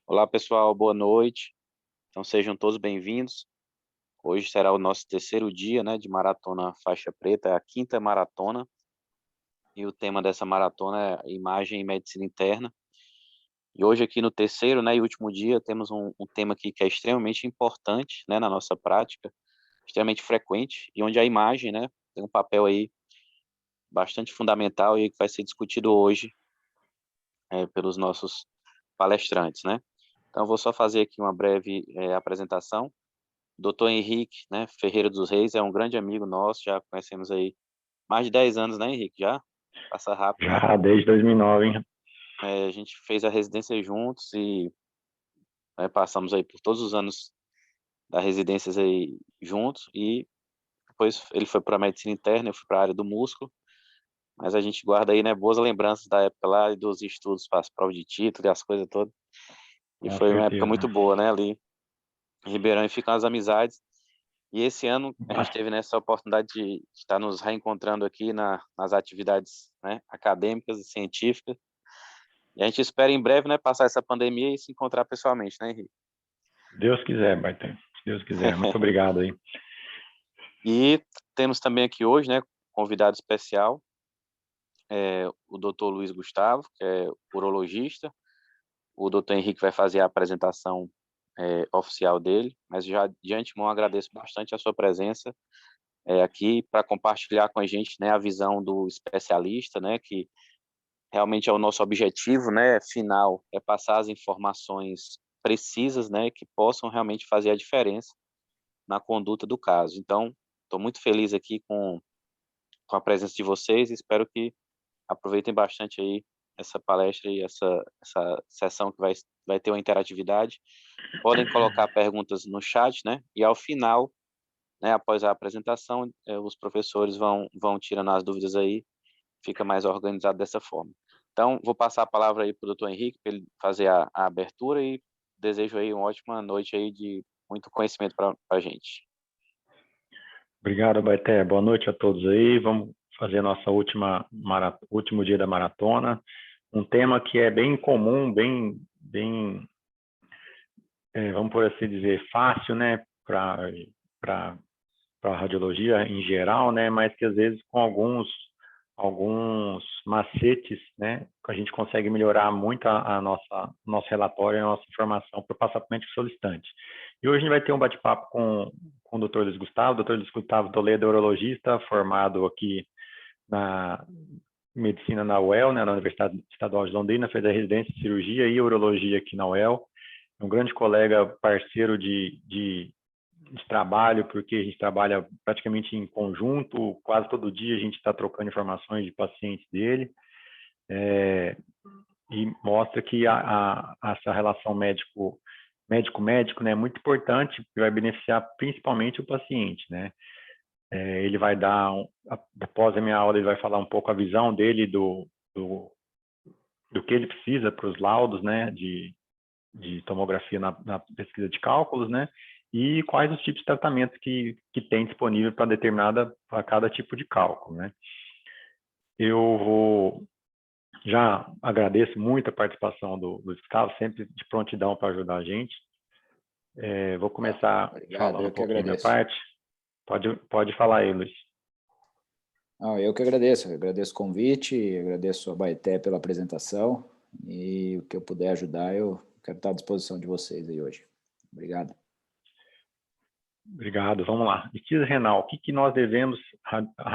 Olá, pessoal, boa noite. Então, sejam todos bem-vindos. Hoje será o nosso terceiro dia, né, de maratona faixa preta, é a quinta maratona, e o tema dessa maratona é imagem e medicina interna. E hoje aqui no terceiro, né, e último dia, temos um tema aqui que é extremamente importante, né, na nossa prática, extremamente frequente, e onde a imagem, né, tem um papel aí bastante fundamental e que vai ser discutido hoje, pelos nossos palestrantes, né. Então, eu vou só fazer aqui uma breve, apresentação. Doutor Henrique, né, Ferreira dos Reis é um grande amigo nosso, já conhecemos aí mais de 10 anos, né, Henrique, já? Passa rápido, né? Já desde 2009, hein? A gente fez a residência juntos e, né, passamos aí por todos os anos da residências aí juntos e depois ele foi para a medicina interna, eu fui para a área do músculo, mas a gente guarda aí, né, boas lembranças da época lá e dos estudos para as provas de título e as coisas todas. E Com foi uma época certeza. muito boa, né, ali em Ribeirão e ficam as amizades. E esse ano a gente Bas- teve nessa oportunidade de estar nos reencontrando aqui nas atividades, né, acadêmicas e científicas. E a gente espera em breve, né, passar essa pandemia e se encontrar pessoalmente, né, Henrique? Deus quiser, Baiten. Se Deus quiser. Muito obrigado aí. E temos também aqui hoje, né, convidado especial, o Dr. Luiz Gustavo, que é urologista. O Dr. Henrique vai fazer a apresentação oficial dele, mas já de antemão agradeço bastante a sua presença aqui para compartilhar com a gente, né, a visão do especialista, né, que realmente é o nosso objetivo, né, final, é passar as informações precisas, né, que possam realmente fazer a diferença na conduta do caso. Então, estou muito feliz aqui com a presença de vocês e espero que aproveitem bastante aí essa palestra e essa sessão que vai ter uma interatividade. Podem colocar perguntas no chat, né, e ao final, né, após a apresentação, os professores vão tirando as dúvidas aí, fica mais organizado dessa forma. Então, vou passar a palavra aí para o doutor Henrique, para ele fazer a abertura e desejo aí uma ótima noite aí de muito conhecimento para a gente. Obrigado, Baité. Boa noite a todos aí. Vamos fazer a nossa último dia da maratona. Um tema que é bem comum, vamos por assim dizer, fácil, né, para a radiologia em geral, né, mas que às vezes com alguns macetes, né, que a gente consegue melhorar muito a nosso relatório, a nossa informação para passar para o médico solicitante. E hoje a gente vai ter um bate-papo com o Dr. Luiz Gustavo. Dr. Luiz Gustavo Toledo é urologista, formado aqui na medicina na UEL, né, na Universidade Estadual de Londrina, fez a residência de cirurgia e urologia aqui na UEL. É um grande colega, parceiro de trabalho, porque a gente trabalha praticamente em conjunto, quase todo dia a gente está trocando informações de pacientes dele, e mostra que essa relação médico-médico, né, é muito importante, porque vai beneficiar principalmente o paciente, né. Ele vai dar, após a minha aula, ele vai falar um pouco a visão dele do que ele precisa para os laudos, né, de tomografia na pesquisa de cálculos, né? E quais os tipos de tratamentos que tem disponível para cada tipo de cálculo, né? Eu já agradeço muito a participação do Gustavo, sempre de prontidão para ajudar a gente. Vou começar Obrigado, falando eu um que pouquinho da minha agradeço. parte. Pode falar aí, Luiz. Não, eu agradeço o convite, agradeço a Baeté pela apresentação e o que eu puder ajudar, eu quero estar à disposição de vocês aí hoje. Obrigado. Obrigado, vamos lá. Pesquisa renal, o que nós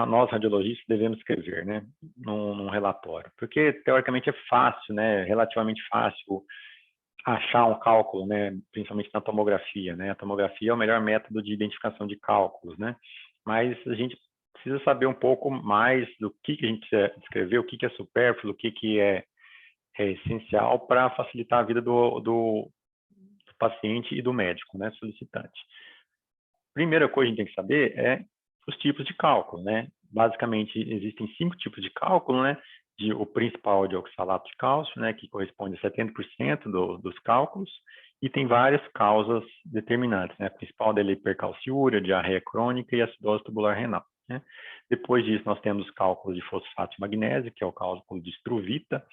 nós radiologistas devemos escrever, né, num relatório? Porque, teoricamente, é fácil, né, relativamente fácil achar um cálculo, né, principalmente na tomografia, né? A tomografia é o melhor método de identificação de cálculos, né? Mas a gente precisa saber um pouco mais do que a gente precisa escrever, o que é supérfluo, o que é essencial para facilitar a vida do paciente e do médico, né, solicitante. Primeira coisa que a gente tem que saber é os tipos de cálculo, né? Basicamente, existem 5 tipos de cálculo, né? O principal é de oxalato de cálcio, né? Que corresponde a 70% dos cálculos, e tem várias causas determinantes, né? A principal dele é hipercalciúria, diarreia crônica e acidose tubular renal, né? Depois disso, nós temos os cálculos de fosfato de magnésio, que é o cálculo de Struvita,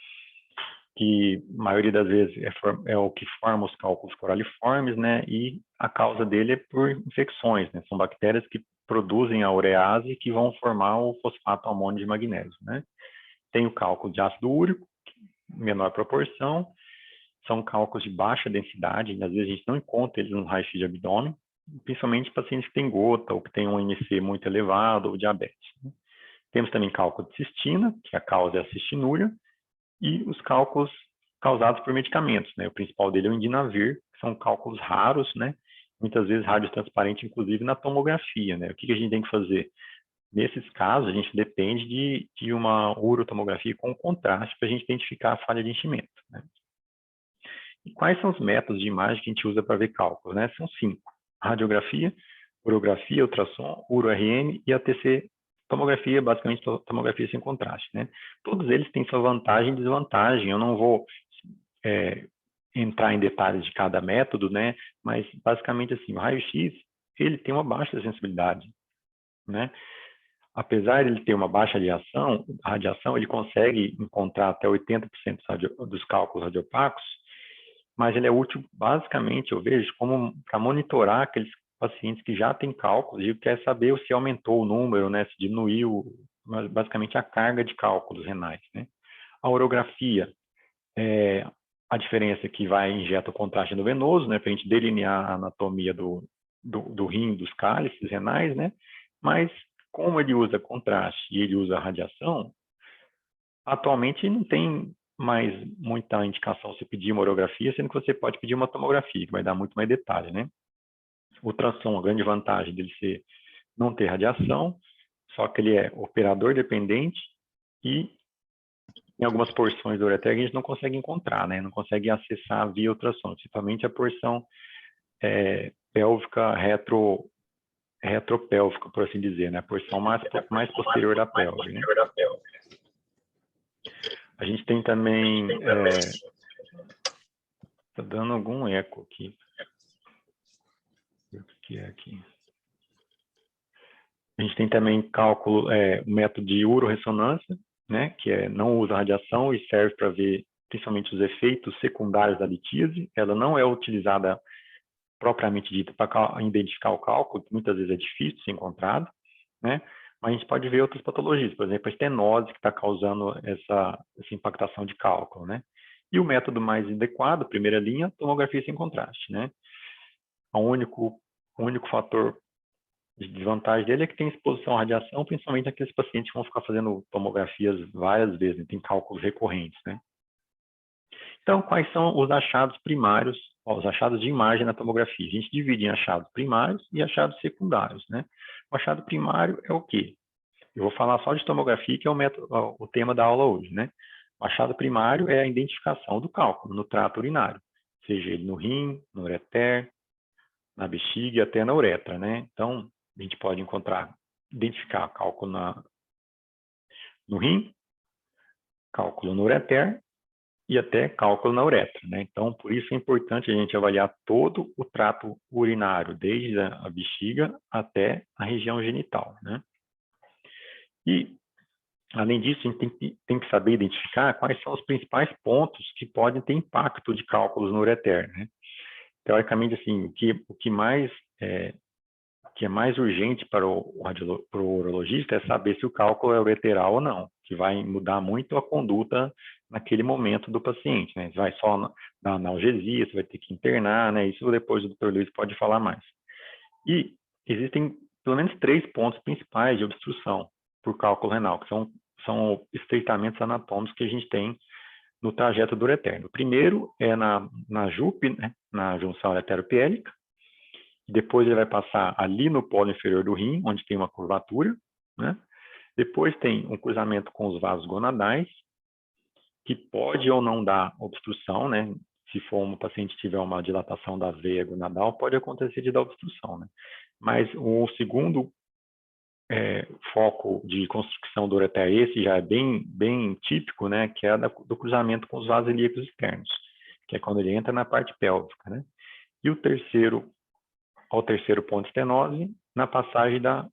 que a maioria das vezes é o que forma os cálculos coraliformes, né? E a causa dele é por infecções, né? São bactérias que produzem a urease que vão formar o fosfato amônio de magnésio, né? Tem o cálculo de ácido úrico, menor proporção, são cálculos de baixa densidade, às vezes a gente não encontra eles no raio-x de abdômen, principalmente pacientes que têm gota ou que têm um IMC muito elevado ou diabetes, né? Temos também cálculo de cistina, que a causa é a cistinúria, e os cálculos causados por medicamentos, né? O principal dele é o indinavir, que são cálculos raros, né? Muitas vezes radiotransparente, inclusive na tomografia, né? O que a gente tem que fazer? Nesses casos, a gente depende de uma urotomografia com contraste para a gente identificar a falha de enchimento, né? E quais são os métodos de imagem que a gente usa para ver cálculos, né? São 5. Radiografia, urografia, ultrassom, uro-RN e ATC tomografia, basicamente tomografia sem contraste, né? Todos eles têm sua vantagem e desvantagem. Eu não vou entrar em detalhes de cada método, né? Mas basicamente assim, o raio-x ele tem uma baixa sensibilidade, né? Apesar de ele ter uma baixa radiação, ele consegue encontrar até 80% dos cálculos radiopacos, mas ele é útil basicamente, eu vejo, como para monitorar aqueles pacientes que já têm cálculos e quer saber se aumentou o número, né, se diminuiu, mas basicamente a carga de cálculos renais, né? A urografia, a diferença é que vai injeta o contraste endovenoso, né, para a gente delinear a anatomia do rim, dos cálices renais, né? Mas como ele usa contraste e ele usa radiação, atualmente não tem mais muita indicação se pedir uma urografia, sendo que você pode pedir uma tomografia, que vai dar muito mais detalhe, né? O ultrassom, a grande vantagem dele ser não ter radiação, só que ele é operador dependente e em algumas porções do ureter a gente não consegue encontrar, né? Não consegue acessar via ultrassom, principalmente a porção pélvica retropélvica, por assim dizer, né? A porção mais posterior da pelve, né? A gente tem também... Tá dando algum eco aqui. O que é aqui? A gente tem também cálculo, método de uroressonância, né? Que não usa radiação e serve para ver principalmente os efeitos secundários da litíase. Ela não é utilizada propriamente dita para identificar o cálculo, que muitas vezes é difícil de ser encontrado, né? Mas a gente pode ver outras patologias, por exemplo, a estenose que está causando essa impactação de cálculo, né? E o método mais adequado, primeira linha, tomografia sem contraste, né? O único fator de desvantagem dele é que tem exposição à radiação, principalmente aqueles pacientes que vão ficar fazendo tomografias várias vezes, né? Tem cálculos recorrentes, né? Então, quais são os achados primários, os achados de imagem na tomografia? A gente divide em achados primários e achados secundários, né? O achado primário é o quê? Eu vou falar só de tomografia, que é o tema da aula hoje, né? O achado primário é a identificação do cálculo no trato urinário, seja ele no rim, no ureter, na bexiga e até na uretra, né? Então, a gente pode identificar cálculo no rim, cálculo no ureter e até cálculo na uretra, né? Então, por isso é importante a gente avaliar todo o trato urinário, desde a bexiga até a região genital, né? E, além disso, a gente tem que saber identificar quais são os principais pontos que podem ter impacto de cálculos no ureter, né? Teoricamente, assim, o que é mais urgente para o urologista é saber se o cálculo é ureteral ou não, que vai mudar muito a conduta naquele momento do paciente, né? Você vai só dar analgesia, você vai ter que internar, né? Isso depois o Dr. Luiz pode falar mais. E existem pelo menos 3 pontos principais de obstrução por cálculo renal, que são estreitamentos anatômicos que a gente tem no trajeto do ureter. O primeiro é na JUP, né? Na junção ureteropiélica. Depois ele vai passar ali no polo inferior do rim, onde tem uma curvatura, né? Depois tem um cruzamento com os vasos gonadais, que pode ou não dar obstrução, né? Se for um paciente que tiver uma dilatação da veia gonadal, pode acontecer de dar obstrução, né? Mas o segundo foco de constricção do ureter, esse já é bem típico, né? Que é do cruzamento com os vasos ilíacos externos, que é quando ele entra na parte pélvica, né? E o terceiro ponto de estenose, na passagem da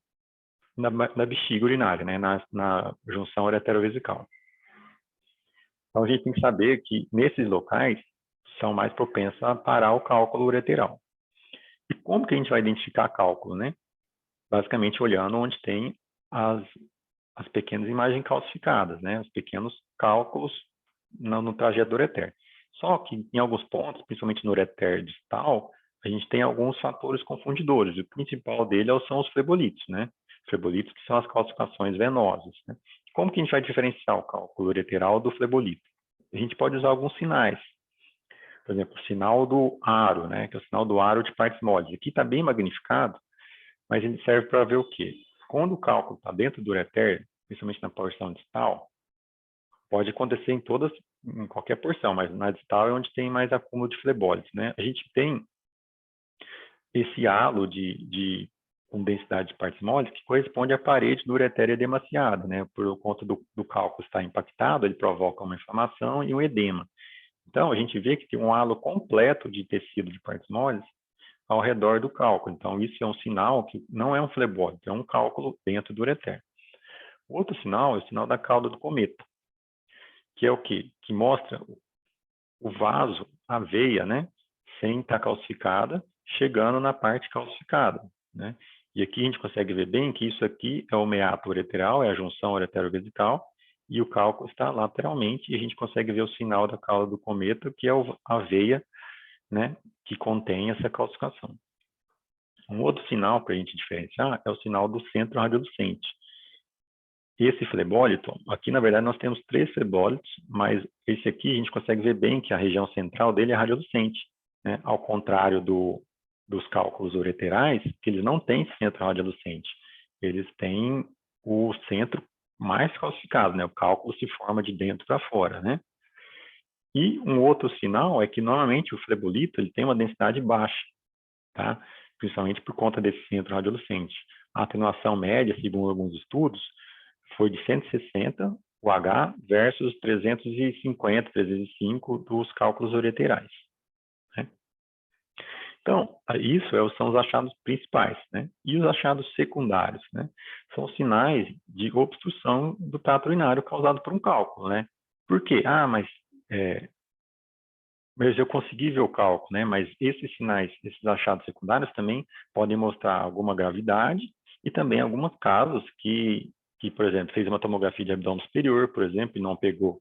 bexiga urinária, né? Na junção ureterovesical. Então, a gente tem que saber que nesses locais são mais propensos a parar o cálculo ureteral. E como que a gente vai identificar cálculo, né? Basicamente olhando onde tem as pequenas imagens calcificadas, né? Os pequenos cálculos no trajeto do ureter. Só que em alguns pontos, principalmente no ureter distal, a gente tem alguns fatores confundidores. O principal dele são os flebolíticos, né? Flebolíticos que são as calcificações venosas, né? Como que a gente vai diferenciar o cálculo ureteral do flebolítico? A gente pode usar alguns sinais. Por exemplo, o sinal do aro, né? Que é o sinal do aro de partes moles. Aqui está bem magnificado, mas ele serve para ver o quê? Quando o cálculo está dentro do ureter, principalmente na porção distal, pode acontecer em qualquer porção, mas na distal é onde tem mais acúmulo de flebólitos, né? A gente tem esse halo com densidade de partes moles que corresponde à parede do ureter edemaciado, né? Por conta do cálculo estar impactado, ele provoca uma inflamação e um edema. Então, a gente vê que tem um halo completo de tecido de partes moles ao redor do cálculo. Então, isso é um sinal que não é um flebólito, é um cálculo dentro do ureter. Outro sinal é o sinal da cauda do cometa, que é o quê? Que mostra o vaso, a veia, né? Sem estar calcificada, chegando na parte calcificada, né? E aqui a gente consegue ver bem que isso aqui é o meato ureteral, é a junção uretero-vesical, e o cálculo está lateralmente, e a gente consegue ver o sinal da cauda do cometa, que é a veia, né, que contém essa calcificação. Um outro sinal para a gente diferenciar é o sinal do centro radiolucente. Esse flebólito, aqui na verdade nós temos 3 flebólitos, mas esse aqui a gente consegue ver bem que a região central dele é radiolucente, né? Ao contrário dos cálculos ureterais, que eles não têm centro radiolucente, eles têm o centro mais calcificado, né? O cálculo se forma de dentro para fora, né? E um outro sinal é que normalmente o flebolito ele tem uma densidade baixa, tá? Principalmente por conta desse centro radiolucente. A atenuação média, segundo alguns estudos, foi de 160 o H versus 350, 305 dos cálculos ureterais, né? Então, isso são os achados principais, né? E os achados secundários, né? São sinais de obstrução do trato urinário causado por um cálculo, né? Por quê? Mas eu consegui ver o cálculo, né? Mas esses sinais, esses achados secundários também podem mostrar alguma gravidade e também alguns casos que, por exemplo, fez uma tomografia de abdômen superior, por exemplo, e não pegou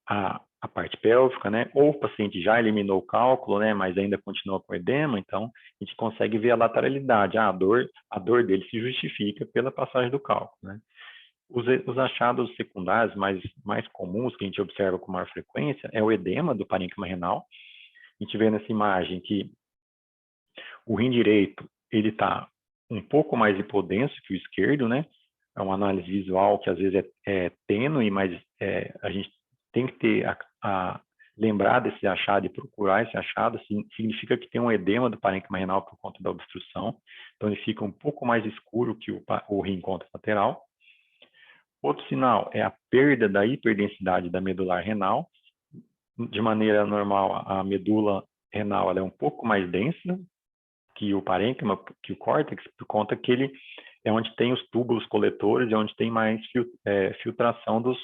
a parte pélvica, né? Ou o paciente já eliminou o cálculo, né? Mas ainda continua com edema, então a gente consegue ver a lateralidade. A dor dele se justifica pela passagem do cálculo, né? Os achados secundários mais comuns que a gente observa com maior frequência é o edema do parênquima renal. A gente vê nessa imagem que o rim direito ele está um pouco mais hipodenso que o esquerdo, né? É uma análise visual que às vezes é tênue, mas a gente tem que lembrar desse achado e procurar esse achado. Significa que tem um edema do parênquima renal por conta da obstrução. Então ele fica um pouco mais escuro que o rim contralateral. Outro sinal é a perda da hiperdensidade da medular renal. De maneira normal, a medula renal ela é um pouco mais densa que o parênquima, que o córtex, por conta que ele é onde tem os túbulos coletores e onde tem mais filtração do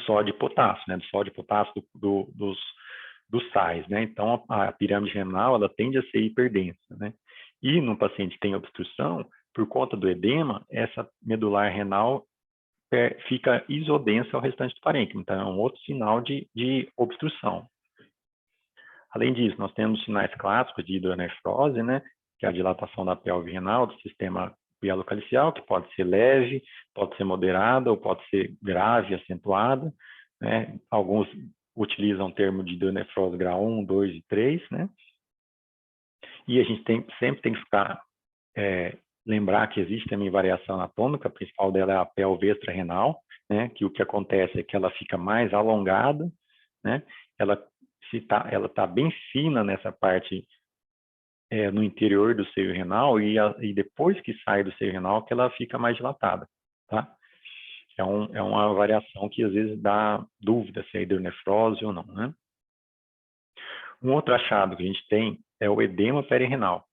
sódio e potássio, né? Do sódio e potássio dos sais, né? Então, a pirâmide renal ela tende a ser hiperdensa, né? E no paciente que tem obstrução, por conta do edema, essa medular renal fica isodensa ao restante do parênquima. Então, é um outro sinal de obstrução. Além disso, nós temos sinais clássicos de hidronefrose, né? Que é a dilatação da pelve renal, do sistema hialocalicial, que pode ser leve, pode ser moderada ou pode ser grave, acentuada, né? Alguns utilizam o termo de hidronefrose grau 1, 2 e 3, né? E a gente sempre tem que lembrar que existe também variação anatômica, a principal dela é a pelve extra-renal, né? Que o que acontece é que ela fica mais alongada, né? Ela está bem fina nessa parte no interior do seio renal e depois que sai do seio renal que ela fica mais dilatada, tá? É uma variação que às vezes dá dúvida se é hidronefrose ou não, né? Um outro achado que a gente tem é o edema perirenal,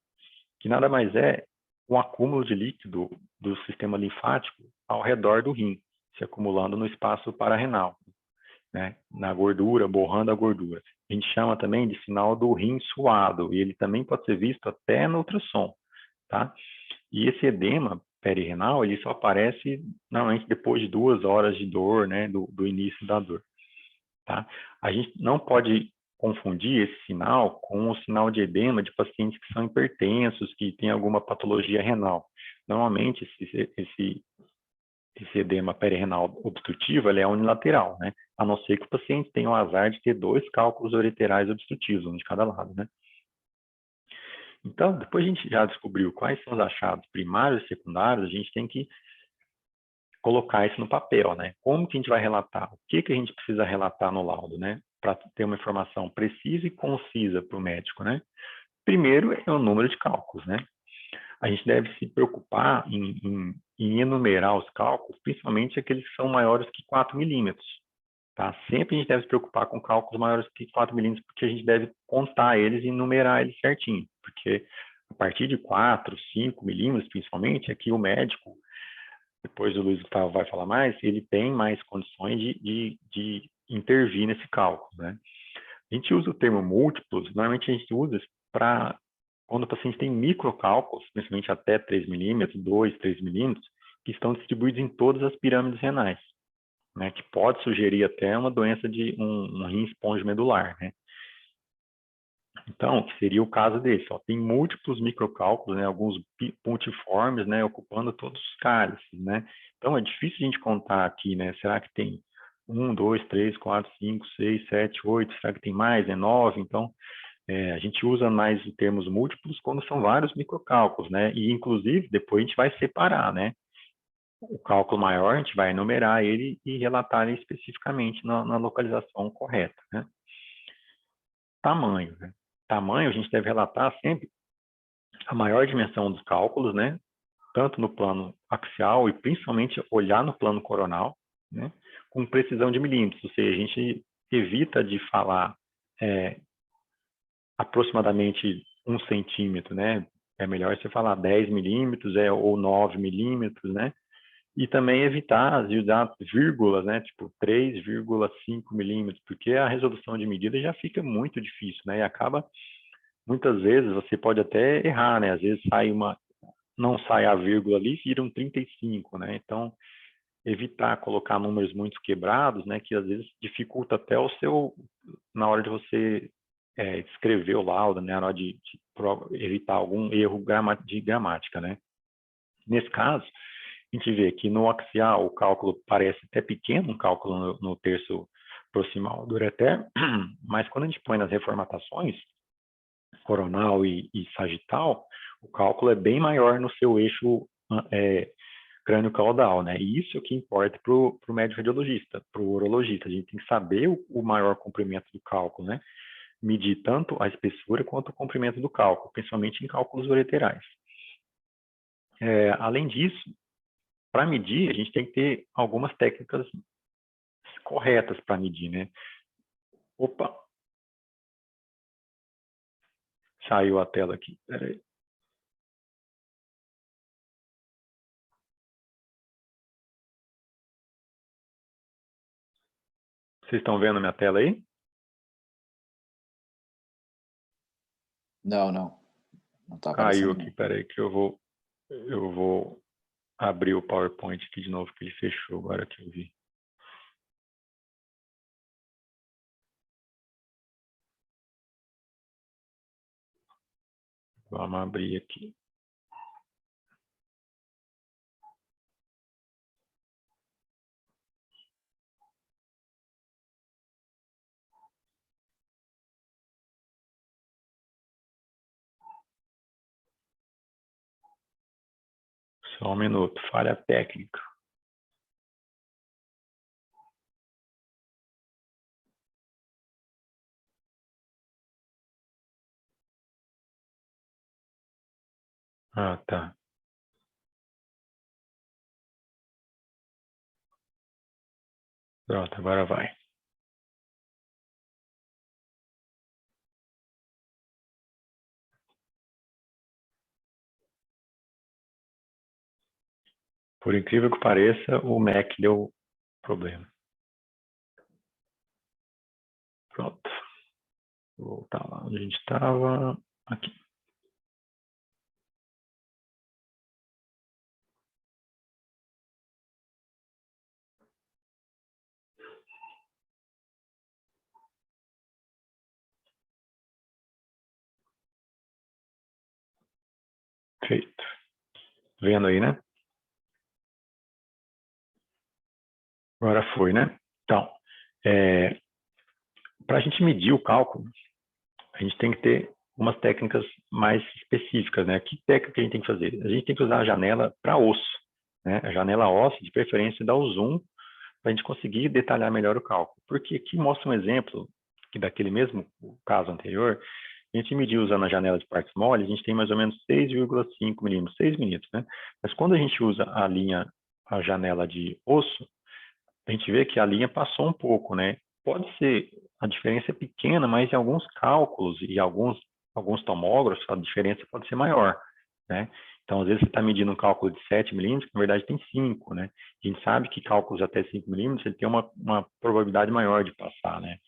que nada mais é um acúmulo de líquido do sistema linfático ao redor do rim, se acumulando no espaço pararenal. né, na gordura, borrando a gordura. A gente chama também de sinal do rim suado, e ele também pode ser visto até no ultrassom, tá? E esse edema perirenal, ele só aparece normalmente depois de 2 horas de dor, né, do início da dor, tá? A gente não pode confundir esse sinal com o sinal de edema de pacientes que são hipertensos, que têm alguma patologia renal. Normalmente, esse edema perirenal obstrutivo, ele é unilateral, né? A não ser que o paciente tenha o azar de ter 2 cálculos ureterais obstrutivos, um de cada lado, né? Então, depois a gente já descobriu quais são os achados primários e secundários, a gente tem que colocar isso no papel, né? Como que a gente vai relatar? O que que a gente precisa relatar no laudo, né? Para ter uma informação precisa e concisa para o médico, né? Primeiro é o número de cálculos, né? A gente deve se preocupar em enumerar os cálculos, principalmente aqueles que são maiores que 4 milímetros, tá? Sempre a gente deve se preocupar com cálculos maiores que 4 milímetros, porque a gente deve contar eles e numerar eles certinho, porque a partir de 4, 5 milímetros, principalmente, é que o médico, depois o Luiz Gustavo vai falar mais, ele tem mais condições de intervir nesse cálculo, né? A gente usa o termo múltiplos, normalmente a gente usa para quando o paciente tem microcálculos, principalmente até 3 milímetros, 2, 3 milímetros, que estão distribuídos em todas as pirâmides renais, né, que pode sugerir até uma doença de um rim esponjomedular, né? Então, que seria o caso desse, ó, tem múltiplos microcálculos, né, alguns pontiformes, né, ocupando todos os cálices, né? Então, é difícil a gente contar aqui, né, será que tem 1, 2, 3, 4, 5, 6, 7, 8, será que tem mais, 9? Então, a gente usa mais os termos múltiplos quando são vários microcálculos, né? E, inclusive, depois a gente vai separar, né? O cálculo maior, a gente vai enumerar ele e relatar ele especificamente na localização correta, né? Tamanho, né? Tamanho, a gente deve relatar sempre a maior dimensão dos cálculos, né? Tanto no plano axial e principalmente olhar no plano coronal, né? Com precisão de milímetros, ou seja, a gente evita de falar aproximadamente 1 centímetro, né? É melhor você falar 10 milímetros ou 9 milímetros, né? E também evitar de usar vírgulas, né? Tipo 3,5 milímetros, porque a resolução de medida já fica muito difícil, né? E acaba, muitas vezes, você pode até errar, né? Às vezes não sai a vírgula ali, vira um 35, né? Então, evitar colocar números muito quebrados, né? Que às vezes dificulta até na hora de você escrever o laudo, né? Na hora de evitar algum erro de gramática, né? Nesse caso, a gente vê que no axial o cálculo parece até pequeno, um cálculo no terço proximal do ureter, mas quando a gente põe nas reformatações, coronal e sagital, o cálculo é bem maior no seu eixo crânio-caudal, né? E isso é o que importa para o médico radiologista, para o urologista. A gente tem que saber o maior comprimento do cálculo, né? Medir tanto a espessura quanto o comprimento do cálculo, principalmente em cálculos ureterais. Além disso, para medir, a gente tem que ter algumas técnicas corretas para medir, né? Opa! Saiu a tela aqui, peraí. Vocês estão vendo minha tela aí? Não, não. Não está Caiu aparecendo. aqui, peraí, que eu vou abrir o PowerPoint aqui de novo, que ele fechou agora que eu vi. Vamos abrir aqui. Só um minuto, falha técnica. Ah, tá. Pronto, agora vai. Por incrível que pareça, o Mac deu problema. Vou voltar lá onde a gente estava. Aqui. Feito. Vendo aí, né? Agora foi, né? Então, para a gente medir o cálculo, a gente tem que ter umas técnicas mais específicas, né? Que técnica a gente tem que fazer? A gente tem que usar a janela para osso, né? A janela óssea, de preferência, dá o zoom para a gente conseguir detalhar melhor o cálculo. Porque aqui mostra um exemplo que daquele mesmo caso anterior, a gente mediu usando a janela de partes moles, a gente tem mais ou menos 6,5 milímetros, 6 milímetros, né? Mas quando a gente usa a janela de osso, a gente vê que a linha passou um pouco, né? Pode ser, a diferença é pequena, mas em alguns cálculos e alguns tomógrafos, a diferença pode ser maior, né? Então, às vezes, você está medindo um cálculo de 7 milímetros, que na verdade tem 5, né? A gente sabe que cálculos até 5 milímetros, ele tem uma probabilidade maior de passar, né?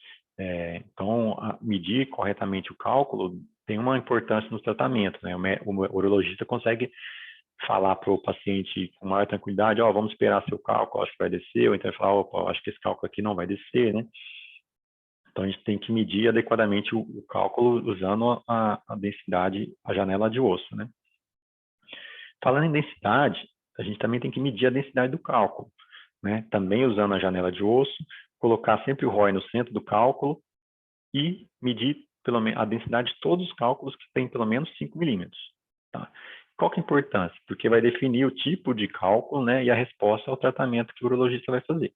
Então, medir corretamente o cálculo tem uma importância no tratamento, né? O urologista consegue falar para o paciente com maior tranquilidade, vamos esperar seu cálculo, acho que vai descer, ou então falar, opa, acho que esse cálculo aqui não vai descer, né? Então, a gente tem que medir adequadamente o cálculo usando a densidade, a janela de osso, né? Falando em densidade, a gente também tem que medir a densidade do cálculo, né? Também usando a janela de osso, colocar sempre o ROI no centro do cálculo e medir a densidade de todos os cálculos que tem pelo menos 5 milímetros, tá? Qual que é a importância? Porque vai definir o tipo de cálculo, né, e a resposta ao tratamento que o urologista vai fazer,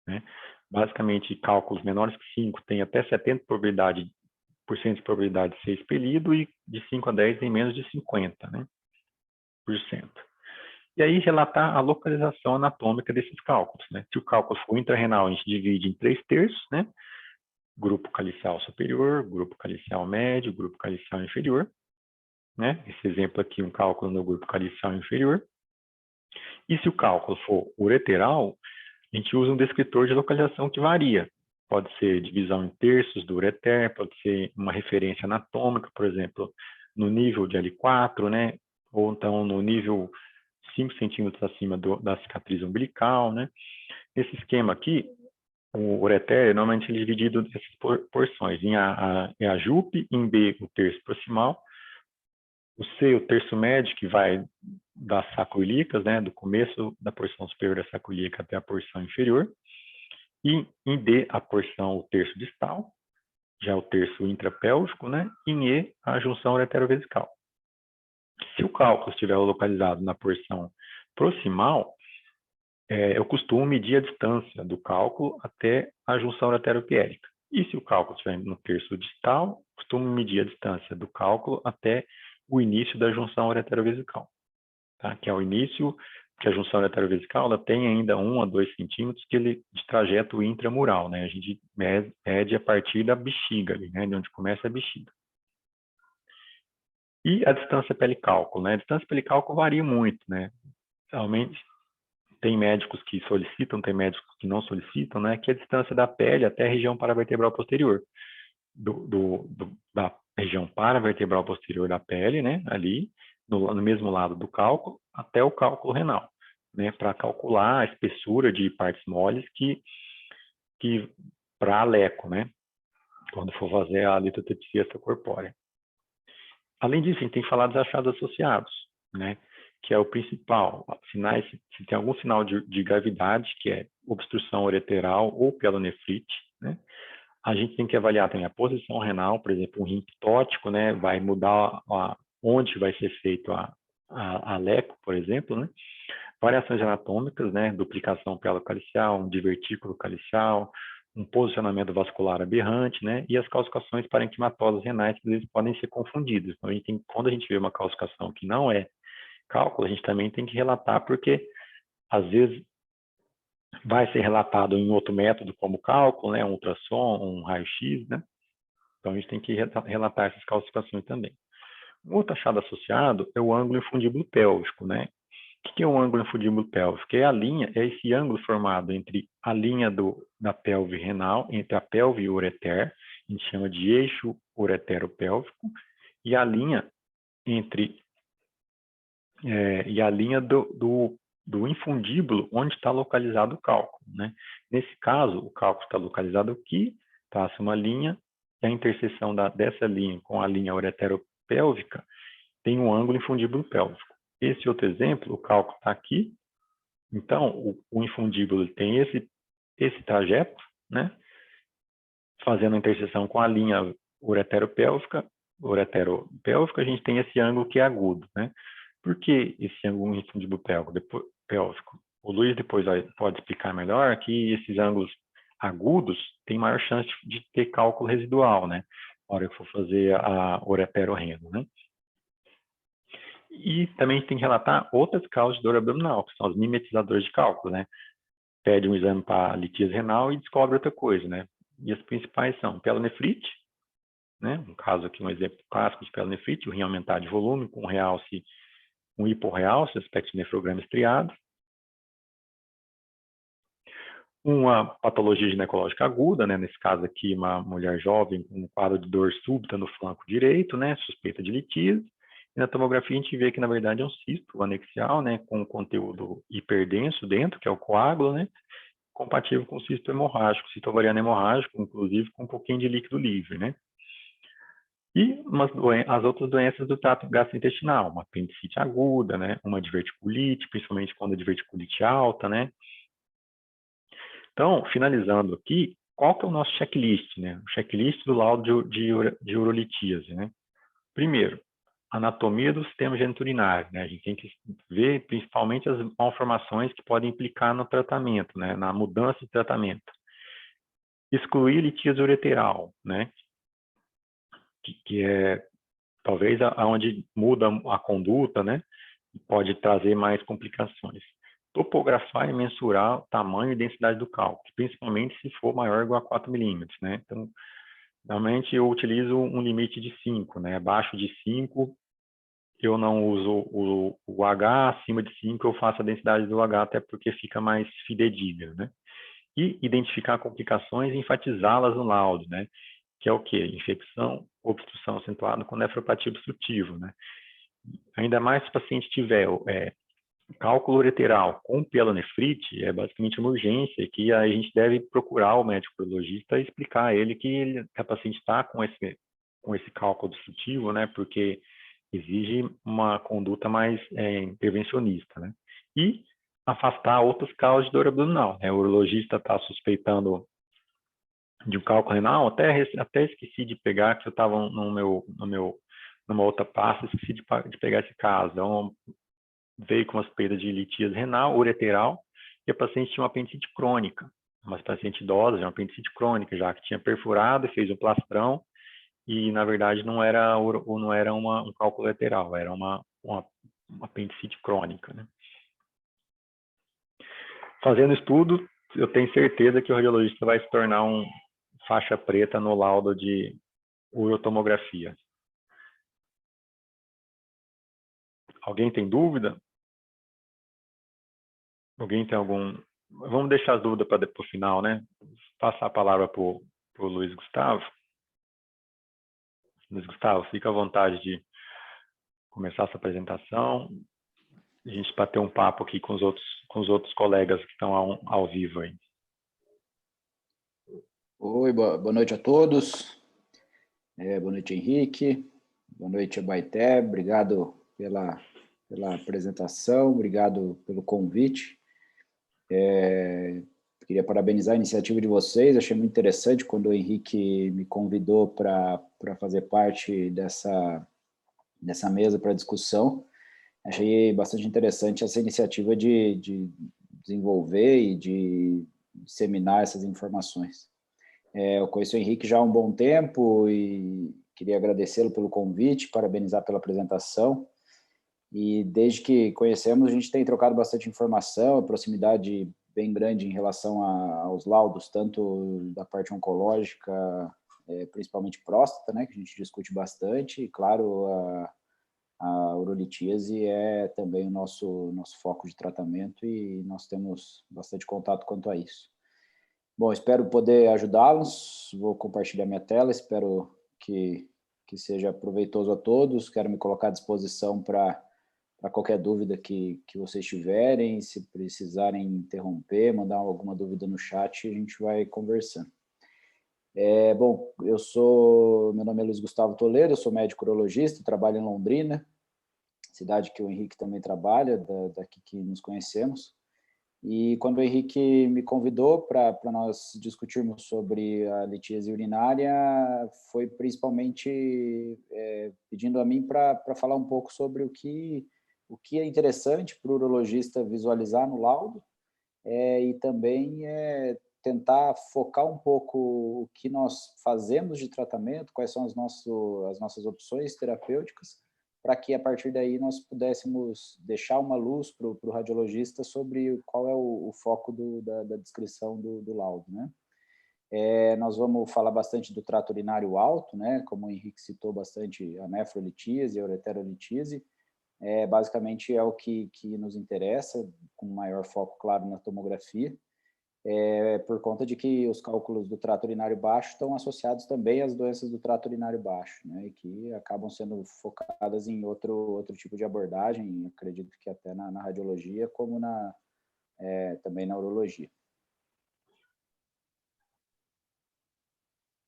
né? Basicamente, cálculos menores que 5 têm até 70% de probabilidade de ser expelido e de 5 a 10 tem menos de 50%, né, por cento. E aí, relatar a localização anatômica desses cálculos, né? Se o cálculo for intrarrenal, a gente divide em 3/3, né? Grupo calicial superior, grupo calicial médio, grupo calicial inferior, né? Esse exemplo aqui, um cálculo no grupo calicial inferior. E se o cálculo for ureteral, a gente usa um descritor de localização que varia. Pode ser divisão em terços do ureter, pode ser uma referência anatômica, por exemplo, no nível de L4, né? Ou então no nível 5 centímetros acima da cicatriz umbilical, né? Nesse esquema aqui, o ureter, normalmente ele é dividido nessas porções, em a JUP, em B, o terço proximal, o C, o terço médio, que vai das sacroiliacas, né, do começo da porção superior da sacroiliaca até a porção inferior, e em D, a porção, o terço distal, já o terço intrapélvico, né, e em E, a junção ureterovesical. Se o cálculo estiver localizado na porção proximal, eu costumo medir a distância do cálculo até a junção ureteropiérica. E se o cálculo estiver no terço distal, costumo medir a distância do cálculo até o início da junção ureterovesical, tá? Que é o início que a junção ureterovesical ela tem ainda 1 a 2 centímetros de trajeto intramural, né? A gente mede a partir da bexiga, ali, né? De onde começa a bexiga. E a distância pelicálculo, né? A distância pelicálculo varia muito, né? Realmente tem médicos que solicitam, tem médicos que não solicitam, né? Que é a distância da pele até a região paravertebral posterior. Da região paravertebral posterior da pele, né? Ali, no mesmo lado do cálculo, até o cálculo renal, né? Para calcular a espessura de partes moles para a leco, né? Quando for fazer a litotripsia extracorpórea. Além disso, a gente tem que falar dos achados associados, né? Que é o principal. Sinais, se tem algum sinal de gravidade, que é obstrução ureteral ou pielonefrite, né? A gente tem que avaliar também a posição renal, por exemplo, um rim ptótico, né? Vai mudar onde vai ser feito a leco, por exemplo, né? Variações anatômicas, né? Duplicação pielocalicial, um divertículo calicial, um posicionamento vascular aberrante, né? E as calcificações parenquimatosas renais, que às vezes podem ser confundidas. Então, quando a gente vê uma calcificação que não é cálculo, a gente também tem que relatar, porque às vezes vai ser relatado em outro método como cálculo, né? Um ultrassom, um raio-x, né? Então, a gente tem que relatar essas calcificações também. Um outro achado associado é o ângulo infundíbulo pélvico, né? O que é um ângulo infundíbulo pélvico? É esse ângulo formado entre a linha da pelve renal, entre a pelve e o ureter, a gente chama de eixo ureteropélvico, e a linha do infundíbulo, onde está localizado o cálculo, né? Nesse caso, o cálculo está localizado aqui, passa uma linha, e a interseção dessa linha com a linha ureteropélvica tem um ângulo infundíbulo pélvico. Esse outro exemplo, o cálculo está aqui, então o infundíbulo tem esse trajeto, né? Fazendo a interseção com a linha ureteropélvica, a gente tem esse ângulo que é agudo, né? Por que esse ângulo infundíbulo pélvico? O Luiz depois pode explicar melhor que esses ângulos agudos têm maior chance de ter cálculo residual, né? Na hora que for fazer a ureterorreno, né? E também a gente tem que relatar outras causas de dor abdominal, que são os mimetizadores de cálculo, né? Pede um exame para litíase renal e descobre outra coisa, né? E as principais são pielonefrite, né? Um caso aqui, um exemplo clássico de pielonefrite, o rim aumentar de volume com realce, um hiporrealce, aspecto de nefrograma estriado. Uma patologia ginecológica aguda, né? Nesse caso aqui, uma mulher jovem com um quadro de dor súbita no flanco direito, né? Suspeita de litíase. E na tomografia a gente vê que, na verdade, é um cisto anexial, né? Com conteúdo hiperdenso dentro, que é o coágulo, né? Compatível com o cisto hemorrágico, cisto ovariano hemorrágico, inclusive com um pouquinho de líquido livre, né? E as outras doenças do trato gastrointestinal, uma apendicite aguda, né? Uma diverticulite, principalmente quando a diverticulite alta, né? Então, finalizando aqui, qual que é o nosso checklist, né? O checklist do laudo de urolitíase, né? Primeiro, anatomia do sistema geniturinário, né? A gente tem que ver principalmente as malformações que podem implicar no tratamento, né? Na mudança de tratamento. Excluir litíase ureteral, né? Que é talvez aonde muda a conduta, né? Pode trazer mais complicações. Topografar e mensurar o tamanho e densidade do cálculo, principalmente se for maior ou igual a 4 milímetros, né? Então, normalmente eu utilizo um limite de 5, né? Abaixo de 5, eu não uso o H, acima de 5 eu faço a densidade do H, até porque fica mais fidedigna, né? E identificar complicações e enfatizá-las no laudo, né? Que é o quê? Infecção, obstrução acentuada com nefropatia obstrutiva, né? Ainda mais se o paciente tiver cálculo ureteral com pielonefrite, é basicamente uma urgência que a gente deve procurar o médico urologista e explicar a ele que a paciente está com esse cálculo obstrutivo, né? Porque exige uma conduta mais intervencionista, né? E afastar outras causas de dor abdominal, né? O urologista está suspeitando de um cálculo renal, até esqueci de pegar, que eu estava numa outra pasta, esqueci de pegar esse caso. Então, veio com uma suspeita de litíase renal, ureteral, e a paciente tinha uma apendicite crônica, uma paciente idosa, uma apendicite crônica, já que tinha perfurado e fez um plastrão, e na verdade não era um cálculo ureteral, era uma apendicite crônica, né? Fazendo estudo, eu tenho certeza que o radiologista vai se tornar um faixa preta no laudo de urotomografia. Alguém tem dúvida? Alguém tem algum... Vamos deixar as dúvidas para o final, né? Passar a palavra para o Luiz Gustavo. Luiz Gustavo, fica à vontade de começar essa apresentação. A gente bater um papo aqui com os outros colegas que estão ao vivo aí. Oi, boa noite a todos. Boa noite, Henrique. Boa noite, Abaeté. Obrigado pela apresentação, obrigado pelo convite. Queria parabenizar a iniciativa de vocês, achei muito interessante quando o Henrique me convidou para fazer parte dessa mesa para discussão. Achei bastante interessante essa iniciativa de desenvolver e de disseminar essas informações. Eu conheço o Henrique já há um bom tempo e queria agradecê-lo pelo convite, parabenizar pela apresentação. E desde que conhecemos, a gente tem trocado bastante informação, proximidade bem grande em relação aos laudos, tanto da parte oncológica, principalmente próstata, né, que a gente discute bastante, e claro, a urolitíase é também o nosso foco de tratamento e nós temos bastante contato quanto a isso. Bom, espero poder ajudá-los. Vou compartilhar minha tela, espero que seja proveitoso a todos. Quero me colocar à disposição para qualquer dúvida que vocês tiverem. Se precisarem interromper, mandar alguma dúvida no chat, a gente vai conversando. Bom, meu nome é Luiz Gustavo Toledo, eu sou médico urologista, trabalho em Londrina, cidade que o Henrique também trabalha, daqui que nos conhecemos. E quando o Henrique me convidou para nós discutirmos sobre a litíase urinária, foi principalmente pedindo a mim para falar um pouco sobre o que é interessante para o urologista visualizar no laudo, e também tentar focar um pouco o que nós fazemos de tratamento, quais são as nossas opções terapêuticas, para que, a partir daí, nós pudéssemos deixar uma luz para o radiologista sobre qual é o foco da descrição do laudo, né? Nós vamos falar bastante do trato urinário alto, né? Como o Henrique citou bastante, a nefrolitíase, a ureterolitíase, basicamente é o que nos interessa, com maior foco, claro, na tomografia, por conta de que os cálculos do trato urinário baixo estão associados também às doenças do trato urinário baixo, né, e que acabam sendo focadas em outro tipo de abordagem, acredito que até na radiologia, como também na urologia.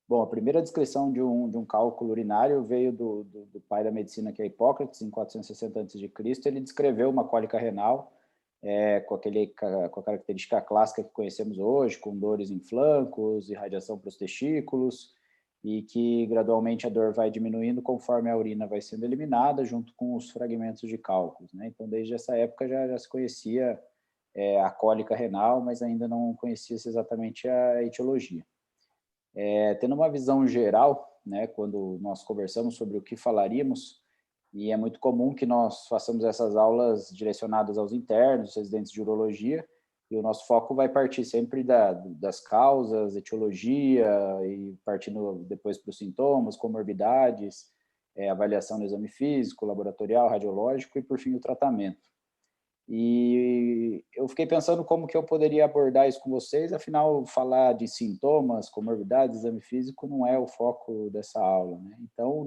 Bom, a primeira descrição de um cálculo urinário veio do pai da medicina, que é Hipócrates, em 460 a.C. Ele descreveu uma cólica renal, com a característica clássica que conhecemos hoje, com dores em flancos, irradiação para os testículos, e que gradualmente a dor vai diminuindo conforme a urina vai sendo eliminada, junto com os fragmentos de cálculos, né? Então, desde essa época já se conhecia a cólica renal, mas ainda não conhecia-se exatamente a etiologia. Tendo uma visão geral, né, quando nós conversamos sobre o que falaríamos, e é muito comum que nós façamos essas aulas direcionadas aos internos, residentes de urologia, e o nosso foco vai partir sempre das causas, etiologia, e partindo depois para os sintomas, comorbidades, avaliação do exame físico, laboratorial, radiológico e, por fim, o tratamento. E eu fiquei pensando como que eu poderia abordar isso com vocês, afinal, falar de sintomas, comorbidades, exame físico não é o foco dessa aula, né? Então,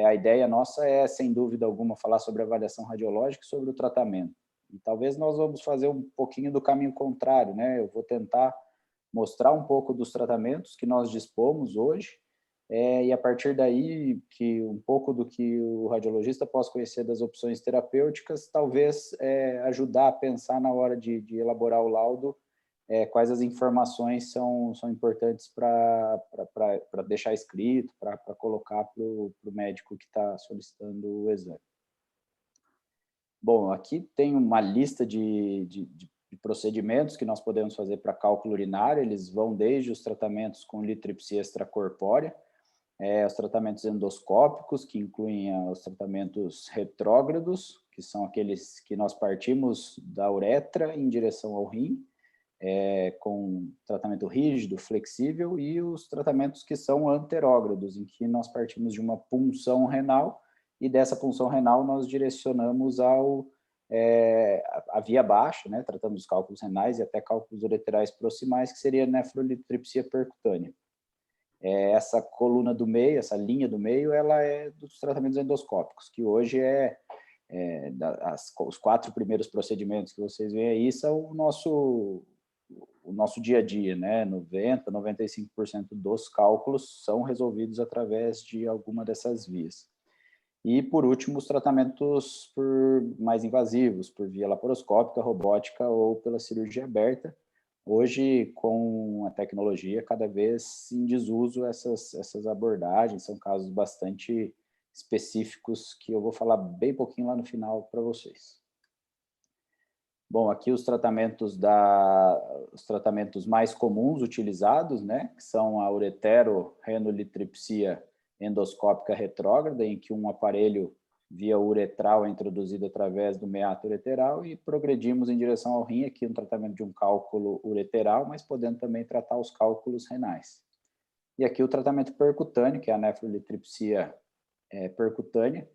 a ideia nossa é, sem dúvida alguma, falar sobre a avaliação radiológica e sobre o tratamento. E talvez nós vamos fazer um pouquinho do caminho contrário, né? Eu vou tentar mostrar um pouco dos tratamentos que nós dispomos hoje, e a partir daí, que um pouco do que o radiologista possa conhecer das opções terapêuticas, talvez ajudar a pensar na hora de elaborar o laudo, quais as informações são importantes para deixar escrito, para colocar para o médico que está solicitando o exame. Bom, aqui tem uma lista de procedimentos que nós podemos fazer para cálculo urinário, eles vão desde os tratamentos com litripsia extracorpórea, os tratamentos endoscópicos, que incluem os tratamentos retrógrados, que são aqueles que nós partimos da uretra em direção ao rim, com tratamento rígido, flexível, e os tratamentos que são anterógrados, em que nós partimos de uma punção renal, e dessa punção renal nós direcionamos a via baixa, né? Tratamos os cálculos renais e até cálculos ureterais proximais, que seria a nefrolitripsia percutânea. Essa coluna do meio, essa linha do meio, ela é dos tratamentos endoscópicos, que hoje os 4 primeiros procedimentos que vocês veem aí são o nosso dia a dia, né? 90%, 95% dos cálculos são resolvidos através de alguma dessas vias. E, por último, os tratamentos mais invasivos, por via laparoscópica, robótica ou pela cirurgia aberta. Hoje, com a tecnologia, cada vez em desuso essas abordagens, são casos bastante específicos que eu vou falar bem pouquinho lá no final para vocês. Bom, aqui os tratamentos mais comuns utilizados, né, que são a uretero-renolitripsia endoscópica retrógrada, em que um aparelho via uretral é introduzido através do meato ureteral e progredimos em direção ao rim, aqui um tratamento de um cálculo ureteral, mas podendo também tratar os cálculos renais. E aqui o tratamento percutâneo, que é a nefrolitripsia percutânea,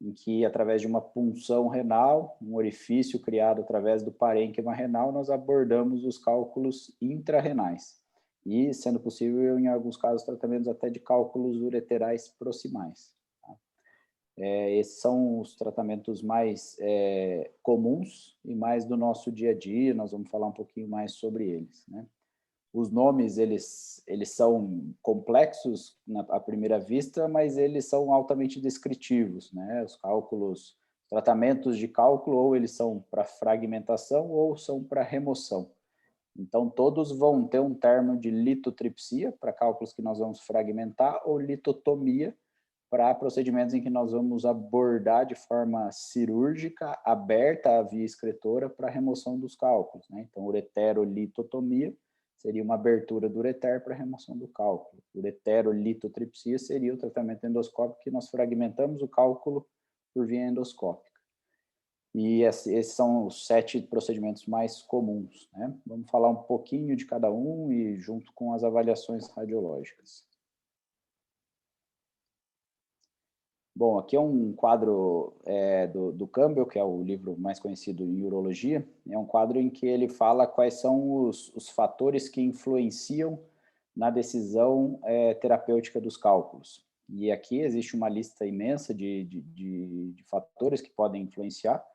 em que, através de uma punção renal, um orifício criado através do parênquima renal, nós abordamos os cálculos intrarrenais. E, sendo possível, em alguns casos, tratamentos até de cálculos ureterais proximais. Tá? Esses são os tratamentos mais comuns e mais do nosso dia a dia, nós vamos falar um pouquinho mais sobre eles, né? Os nomes, eles são complexos à primeira vista, mas eles são altamente descritivos, né? Os cálculos, tratamentos de cálculo, ou eles são para fragmentação ou são para remoção. Então, todos vão ter um termo de litotripsia, para cálculos que nós vamos fragmentar, ou litotomia, para procedimentos em que nós vamos abordar de forma cirúrgica, aberta a via excretora, para remoção dos cálculos, né? Então, ureterolitotomia seria uma abertura do ureter para remoção do cálculo. Ureterolitotripsia seria o tratamento endoscópico que nós fragmentamos o cálculo por via endoscópica. E esses são os 7 procedimentos mais comuns, né? Vamos falar um pouquinho de cada um e junto com as avaliações radiológicas. Bom, aqui é um quadro do Campbell, que é o livro mais conhecido em urologia. É um quadro em que ele fala quais são os fatores que influenciam na decisão terapêutica dos cálculos. E aqui existe uma lista imensa de fatores que podem influenciar.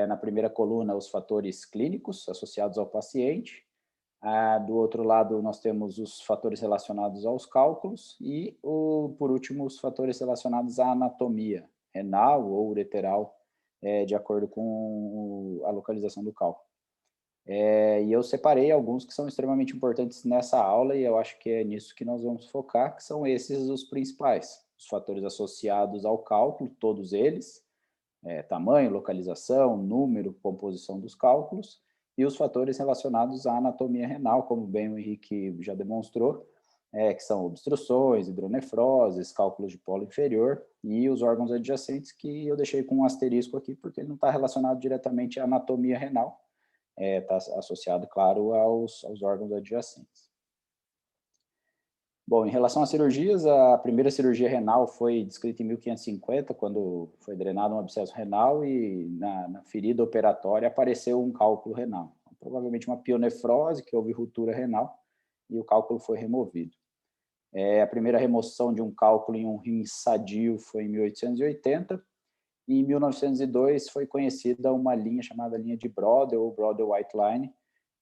Na primeira coluna, os fatores clínicos associados ao paciente. Do outro lado, nós temos os fatores relacionados aos cálculos e, por último, os fatores relacionados à anatomia renal ou ureteral, de acordo com a localização do cálculo. E eu separei alguns que são extremamente importantes nessa aula e eu acho que é nisso que nós vamos focar, que são esses os principais. Os fatores associados ao cálculo, todos eles, tamanho, localização, número, composição dos cálculos, e os fatores relacionados à anatomia renal, como bem o Henrique já demonstrou, que são obstruções, hidronefroses, cálculos de polo inferior, e os órgãos adjacentes, que eu deixei com um asterisco aqui, porque ele não está relacionado diretamente à anatomia renal, está associado, claro, aos órgãos adjacentes. Bom, em relação às cirurgias, a primeira cirurgia renal foi descrita em 1550, quando foi drenado um abscesso renal e na ferida operatória apareceu um cálculo renal. Provavelmente uma pionefrose, que houve ruptura renal, e o cálculo foi removido. A primeira remoção de um cálculo em um rim sadio foi em 1880, e em 1902 foi conhecida uma linha chamada linha de Brodel, ou Brodel-White Line,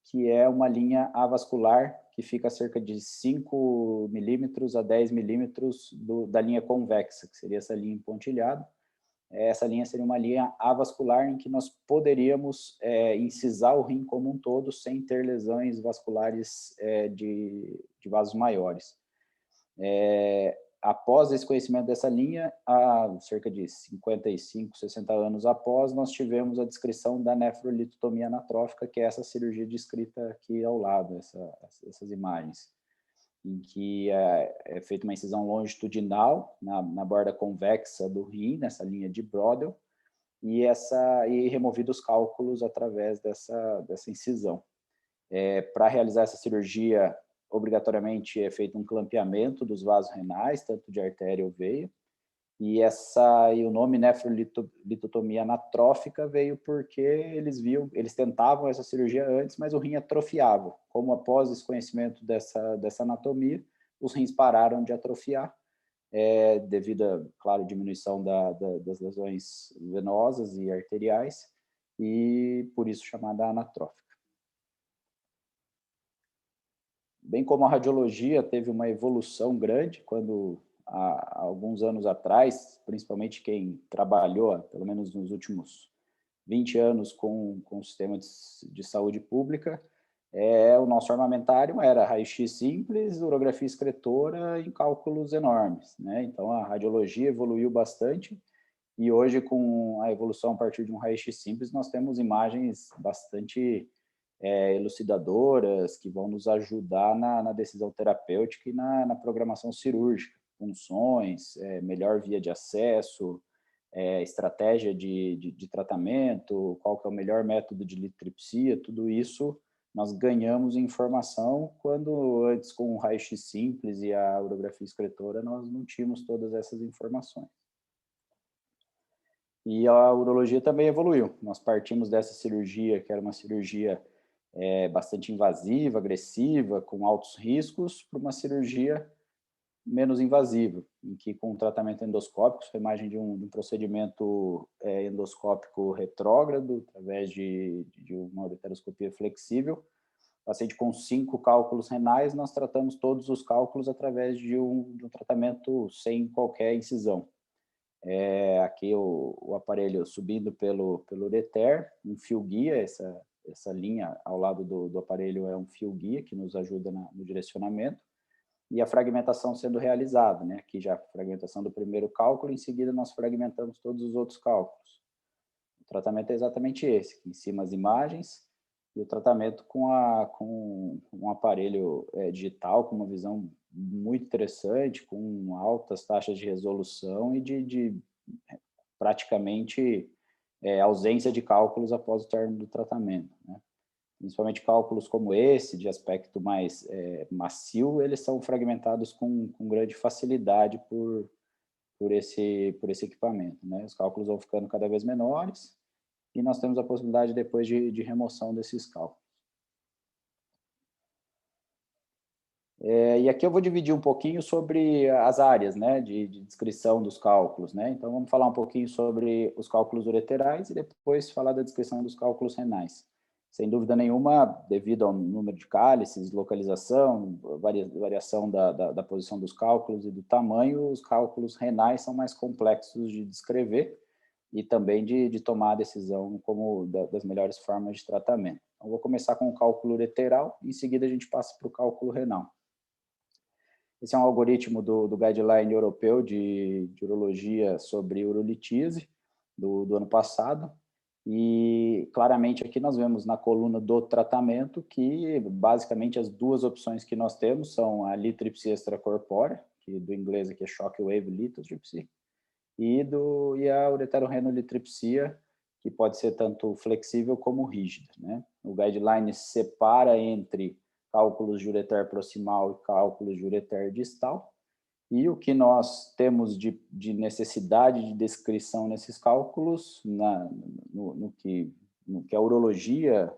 que é uma linha avascular que fica a cerca de 5 milímetros a 10 milímetros da linha convexa, que seria essa linha pontilhada. Essa linha seria uma linha avascular em que nós poderíamos incisar o rim como um todo sem ter lesões vasculares de vasos maiores. Após esse conhecimento dessa linha, há cerca de 55, 60 anos após, nós tivemos a descrição da nefrolitotomia anatrófica, que é essa cirurgia descrita aqui ao lado, essas imagens, em que é feita uma incisão longitudinal na borda convexa do rim, nessa linha de Brodel, e removidos os cálculos através dessa incisão. Para realizar essa cirurgia, obrigatoriamente é feito um clampeamento dos vasos renais, tanto de artéria ou veia, e o nome nefrolitotomia anatrófica veio porque eles tentavam essa cirurgia antes, mas o rim atrofiava. Como após esse conhecimento dessa anatomia, os rins pararam de atrofiar, devido a, claro, diminuição das lesões venosas e arteriais, e por isso chamada anatrófica. Bem como a radiologia teve uma evolução grande quando, há alguns anos atrás, principalmente quem trabalhou, pelo menos nos últimos 20 anos, com o sistema de saúde pública, o nosso armamentário era raio-x simples, urografia excretora em cálculos enormes, né? Então, a radiologia evoluiu bastante e hoje, com a evolução a partir de um raio-x simples, nós temos imagens bastante elucidadoras, que vão nos ajudar na decisão terapêutica e na programação cirúrgica, funções, melhor via de acesso, estratégia de tratamento, qual que é o melhor método de litotripsia, tudo isso nós ganhamos informação quando antes com o raio-x simples e a urografia excretora nós não tínhamos todas essas informações. E a urologia também evoluiu. Nós partimos dessa cirurgia, que era uma cirurgia bastante invasiva, agressiva, com altos riscos, para uma cirurgia menos invasiva, em que com o tratamento endoscópico, a imagem de um procedimento endoscópico retrógrado, através de uma ureteroscopia flexível, paciente com 5 cálculos renais, nós tratamos todos os cálculos através de um tratamento sem qualquer incisão. Aqui o aparelho subindo pelo ureter, um fio-guia, essa linha ao lado do aparelho é um fio-guia que nos ajuda no direcionamento, e a fragmentação sendo realizada, né? Aqui já a fragmentação do primeiro cálculo, em seguida nós fragmentamos todos os outros cálculos. O tratamento é exatamente esse, aqui em cima as imagens, e o tratamento com um aparelho digital, com uma visão muito interessante, com altas taxas de resolução e de praticamente ausência de cálculos após o término do tratamento, né? Principalmente cálculos como esse, de aspecto mais macio, eles são fragmentados com grande facilidade por esse equipamento, né? Os cálculos vão ficando cada vez menores, e nós temos a possibilidade depois de remoção desses cálculos. E aqui eu vou dividir um pouquinho sobre as áreas, né, de descrição dos cálculos, né? Então, vamos falar um pouquinho sobre os cálculos ureterais e depois falar da descrição dos cálculos renais. Sem dúvida nenhuma, devido ao número de cálices, localização, variação da posição dos cálculos e do tamanho, os cálculos renais são mais complexos de descrever e também de tomar a decisão como das melhores formas de tratamento. Então, vou começar com o cálculo ureteral e em seguida a gente passa para o cálculo renal. Esse é um algoritmo do Guideline Europeu de Urologia sobre urolitise, do ano passado, e claramente aqui nós vemos na coluna do tratamento que basicamente as duas opções que nós temos são a litripsia extracorpórea, que do inglês aqui é shockwave lithotripsy, e a ureterorenolitripsia, que pode ser tanto flexível como rígida, né? O guideline separa entre cálculos de ureter proximal e cálculos de ureter distal, e o que nós temos de necessidade de descrição nesses cálculos, no que a urologia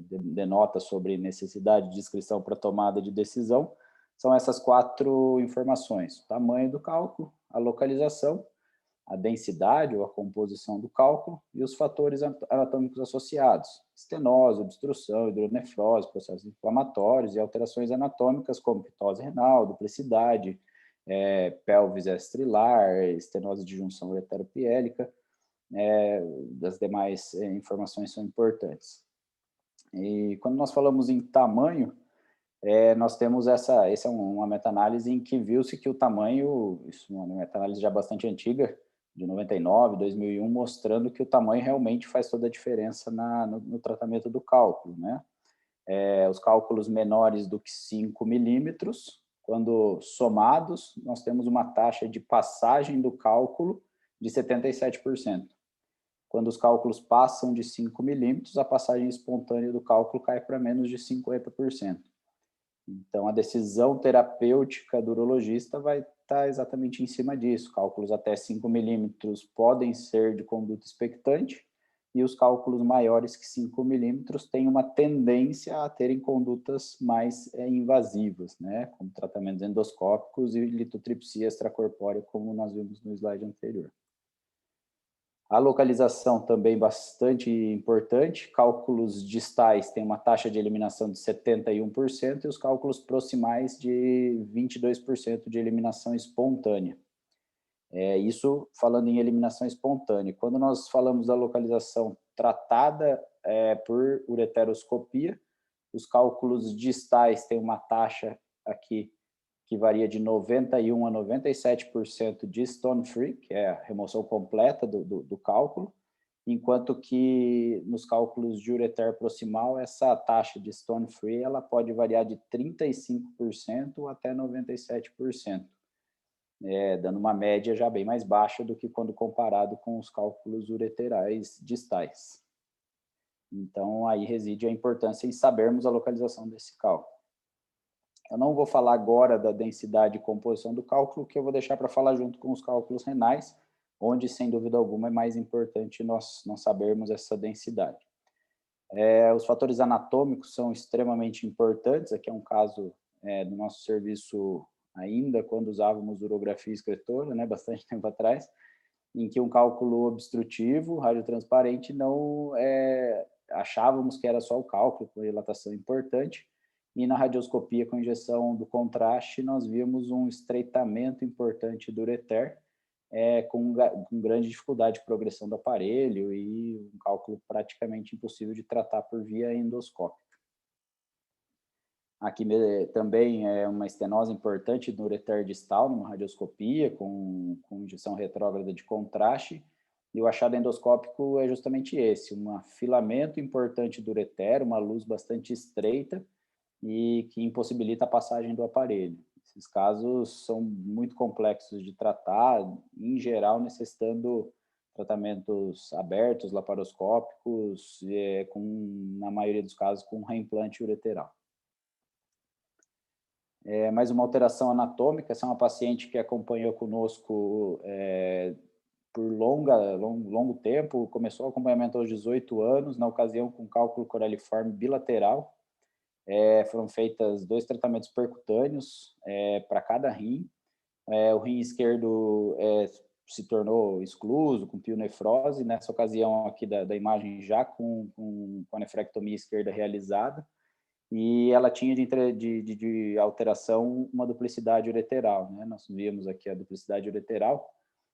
denota sobre necessidade de descrição para tomada de decisão, são essas 4 informações: o tamanho do cálculo, a localização, a densidade ou a composição do cálculo e os fatores anatômicos associados: estenose, obstrução, hidronefrose, processos inflamatórios e alterações anatômicas como pitose renal, duplicidade, pelvis estrilar, estenose de junção ureteropiélica. Das demais informações são importantes. E quando nós falamos em tamanho, nós temos essa é uma meta-análise em que viu-se que o tamanho, isso é uma meta-análise já bastante antiga, de 99, 2001, mostrando que o tamanho realmente faz toda a diferença no tratamento do cálculo, né? Os cálculos menores do que 5 milímetros, quando somados, nós temos uma taxa de passagem do cálculo de 77%. Quando os cálculos passam de 5 milímetros, a passagem espontânea do cálculo cai para menos de 50%. Então, a decisão terapêutica do urologista vai estar exatamente em cima disso. Cálculos até 5 milímetros podem ser de conduta expectante, e os cálculos maiores que 5 milímetros têm uma tendência a terem condutas mais invasivas, né? Como tratamentos endoscópicos e litotripsia extracorpórea, como nós vimos no slide anterior. A localização também bastante importante. Cálculos distais têm uma taxa de eliminação de 71% e os cálculos proximais de 22% de eliminação espontânea. Isso falando em eliminação espontânea. Quando nós falamos da localização tratada por ureteroscopia, os cálculos distais têm uma taxa aqui que varia de 91% a 97% de stone-free, que é a remoção completa do cálculo, enquanto que nos cálculos de ureter proximal, essa taxa de stone-free ela pode variar de 35% até 97%, dando uma média já bem mais baixa do que quando comparado com os cálculos ureterais distais. Então, aí reside a importância em sabermos a localização desse cálculo. Eu não vou falar agora da densidade e composição do cálculo, que eu vou deixar para falar junto com os cálculos renais, onde, sem dúvida alguma, é mais importante nós sabermos essa densidade. Os fatores anatômicos são extremamente importantes. Aqui é um caso do nosso serviço ainda, quando usávamos urografia excretora, né, bastante tempo atrás, em que um cálculo obstrutivo, radiotransparente, não achávamos que era só o cálculo com dilatação importante, e na radioscopia com injeção do contraste nós vimos um estreitamento importante do ureter, com grande dificuldade de progressão do aparelho e um cálculo praticamente impossível de tratar por via endoscópica. Aqui também é uma estenose importante do ureter distal, numa radioscopia, com injeção retrógrada de contraste, e o achado endoscópico é justamente esse, um afilamento importante do ureter, uma luz bastante estreita e que impossibilita a passagem do aparelho. Esses casos são muito complexos de tratar, em geral necessitando tratamentos abertos, laparoscópicos, na maioria dos casos com reimplante ureteral. Mais uma alteração anatômica, essa é uma paciente que acompanhou conosco por longo tempo, começou o acompanhamento aos 18 anos, na ocasião com cálculo coraliforme bilateral. Foram feitas 2 tratamentos percutâneos para cada rim. O rim esquerdo se tornou excluso, com pionefrose, nessa ocasião aqui da imagem já com a nefrectomia esquerda realizada, e ela tinha de alteração uma duplicidade ureteral, né? Nós vimos aqui a duplicidade ureteral,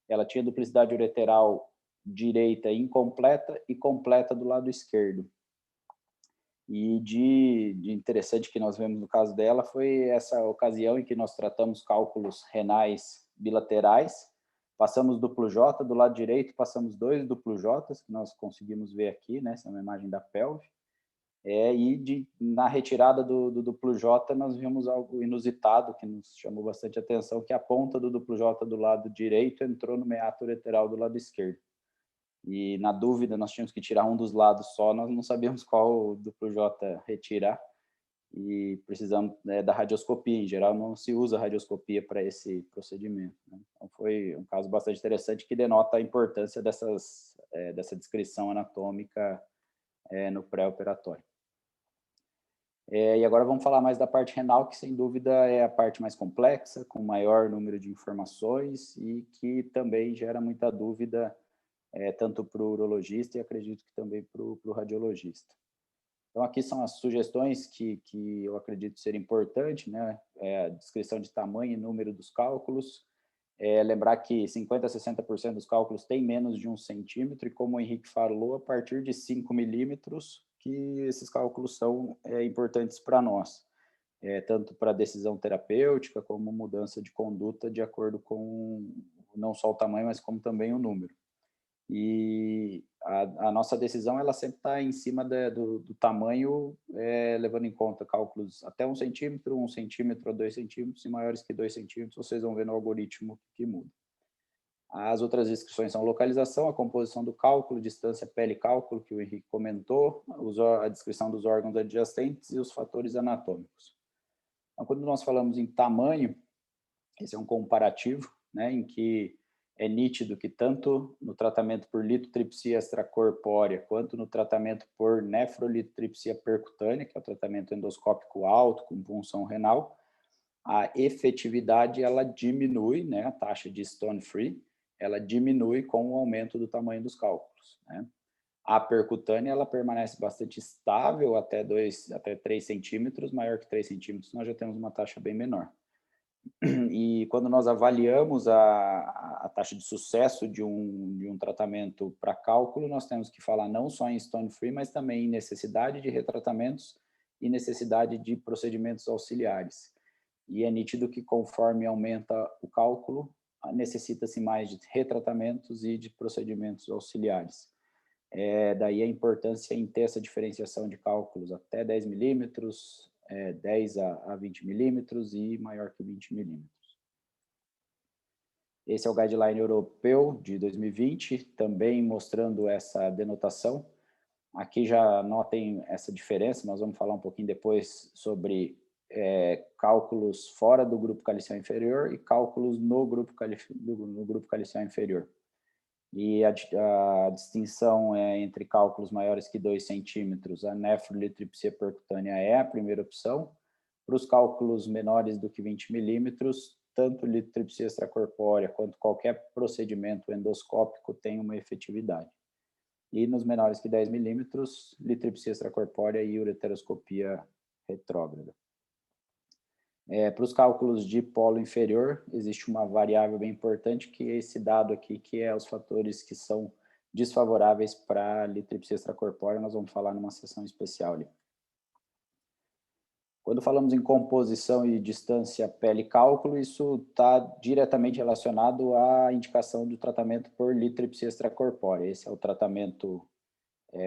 ela tinha duplicidade ureteral direita incompleta e completa do lado esquerdo. E de interessante que nós vemos no caso dela foi essa ocasião em que nós tratamos cálculos renais bilaterais, passamos duplo J do lado direito, passamos 2 duplo J's, que nós conseguimos ver aqui, né? Essa é uma imagem da pelve. Na retirada do duplo J, nós vimos algo inusitado que nos chamou bastante atenção, que a ponta do duplo J do lado direito entrou no meato ureteral do lado esquerdo. E, na dúvida, nós tínhamos que tirar um dos lados só, nós não sabíamos qual duplo J retirar, e precisamos da radioscopia. Em geral, não se usa radioscopia para esse procedimento, né? Então, foi um caso bastante interessante que denota a importância dessa descrição anatômica no pré-operatório. E agora vamos falar mais da parte renal, que sem dúvida é a parte mais complexa, com maior número de informações e que também gera muita dúvida, tanto para o urologista e acredito que também para o radiologista. Então, aqui são as sugestões que eu acredito ser importante, né? A descrição de tamanho e número dos cálculos, lembrar que 50% a 60% dos cálculos têm menos de 1 centímetro, e como o Henrique falou, a partir de 5 milímetros, que esses cálculos são importantes para nós, tanto para decisão terapêutica, como mudança de conduta, de acordo com não só o tamanho, mas como também o número. E a nossa decisão, ela sempre está em cima do tamanho, levando em conta cálculos até 1 centímetro, 1 centímetro a 2 centímetros, e maiores que 2 centímetros, vocês vão ver no algoritmo que muda. As outras descrições são localização, a composição do cálculo, distância pele-cálculo, que o Henrique comentou, a descrição dos órgãos adjacentes e os fatores anatômicos. Então, quando nós falamos em tamanho, esse é um comparativo, né, em que é nítido que tanto no tratamento por litotripsia extracorpórea, quanto no tratamento por nefrolitotripsia percutânea, que é o tratamento endoscópico alto, com punção renal, a efetividade ela diminui, né, a taxa de stone free, ela diminui com o aumento do tamanho dos cálculos, né? A percutânea ela permanece bastante estável até 3 centímetros, maior que 3 centímetros nós já temos uma taxa bem menor. E quando nós avaliamos a taxa de sucesso de um tratamento para cálculo, nós temos que falar não só em stone free, mas também em necessidade de retratamentos e necessidade de procedimentos auxiliares. E é nítido que conforme aumenta o cálculo, necessita-se mais de retratamentos e de procedimentos auxiliares. Daí a importância em ter essa diferenciação de cálculos até 10 milímetros, 10 a 20 milímetros e maior que 20 milímetros. Esse é o guideline europeu de 2020, também mostrando essa denotação. Aqui já notem essa diferença, nós vamos falar um pouquinho depois sobre cálculos fora do grupo calicial inferior e cálculos no grupo calicial inferior. E a distinção é entre cálculos maiores que 2 centímetros, a nefrolitripsia percutânea é a primeira opção. Para os cálculos menores do que 20 milímetros, tanto litripsia extracorpórea quanto qualquer procedimento endoscópico tem uma efetividade. E nos menores que 10 milímetros, litripsia extracorpórea e ureteroscopia retrógrada. Para os cálculos de polo inferior, existe uma variável bem importante, que é esse dado aqui, que é os fatores que são desfavoráveis para a litripsia extracorpórea. Nós vamos falar numa sessão especial ali. Quando falamos em composição e distância pele-cálculo, isso está diretamente relacionado à indicação do tratamento por litripsia extracorpórea. Esse é o tratamento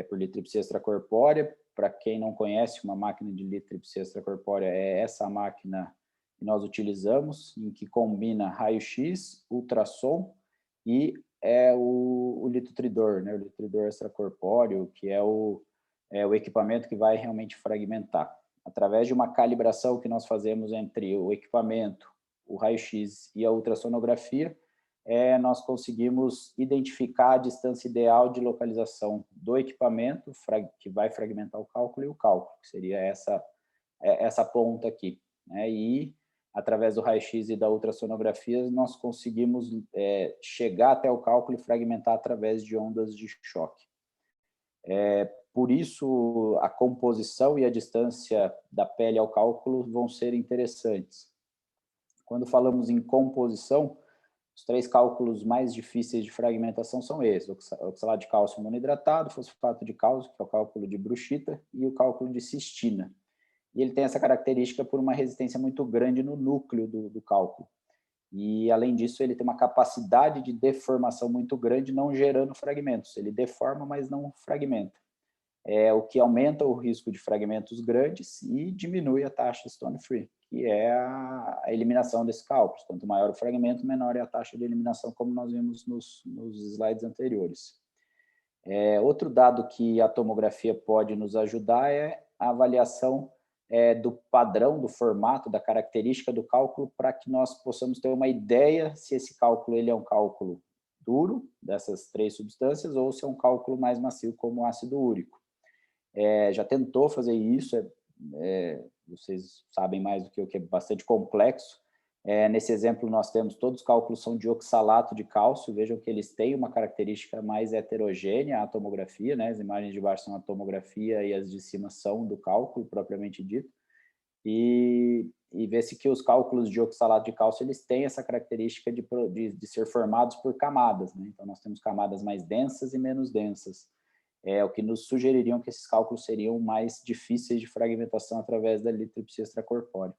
por litripsia extracorpórea. Para quem não conhece, uma máquina de litripsia extracorpórea é essa máquina que nós utilizamos, em que combina raio-x, ultrassom e o litotridor, né? O litotridor extracorpóreo, que é o equipamento que vai realmente fragmentar. Através de uma calibração que nós fazemos entre o equipamento, o raio-x e a ultrassonografia, nós conseguimos identificar a distância ideal de localização do equipamento, que vai fragmentar o cálculo, e o cálculo, que seria essa ponta aqui, né? E, através do raio-x e da ultrassonografia, nós conseguimos chegar até o cálculo e fragmentar através de ondas de choque. Por isso, a composição e a distância da pele ao cálculo vão ser interessantes. Quando falamos em composição, os 3 cálculos mais difíceis de fragmentação são esses: oxalato de cálcio monohidratado, fosfato de cálcio, que é o cálculo de Bruchita, e o cálculo de cistina. E ele tem essa característica por uma resistência muito grande no núcleo do cálculo. E, além disso, ele tem uma capacidade de deformação muito grande, não gerando fragmentos. Ele deforma, mas não fragmenta. O que aumenta o risco de fragmentos grandes e diminui a taxa stone free, que é a eliminação desses cálculos. Quanto maior o fragmento, menor é a taxa de eliminação, como nós vimos nos slides anteriores. Outro dado que a tomografia pode nos ajudar é a avaliação do padrão, do formato, da característica do cálculo, para que nós possamos ter uma ideia se esse cálculo ele é um cálculo duro, dessas 3 substâncias, ou se é um cálculo mais macio, como o ácido úrico. Já tentou fazer isso, vocês sabem mais do que eu, que é bastante complexo. Nesse exemplo, nós temos todos os cálculos são de oxalato de cálcio. Vejam que eles têm uma característica mais heterogênea, a tomografia, né? As imagens de baixo são a tomografia e as de cima são do cálculo, propriamente dito. E vê-se que os cálculos de oxalato de cálcio, eles têm essa característica de ser formados por camadas, né? Então, nós temos camadas mais densas e menos densas. O que nos sugeririam que esses cálculos seriam mais difíceis de fragmentação através da litripsia extracorpórea.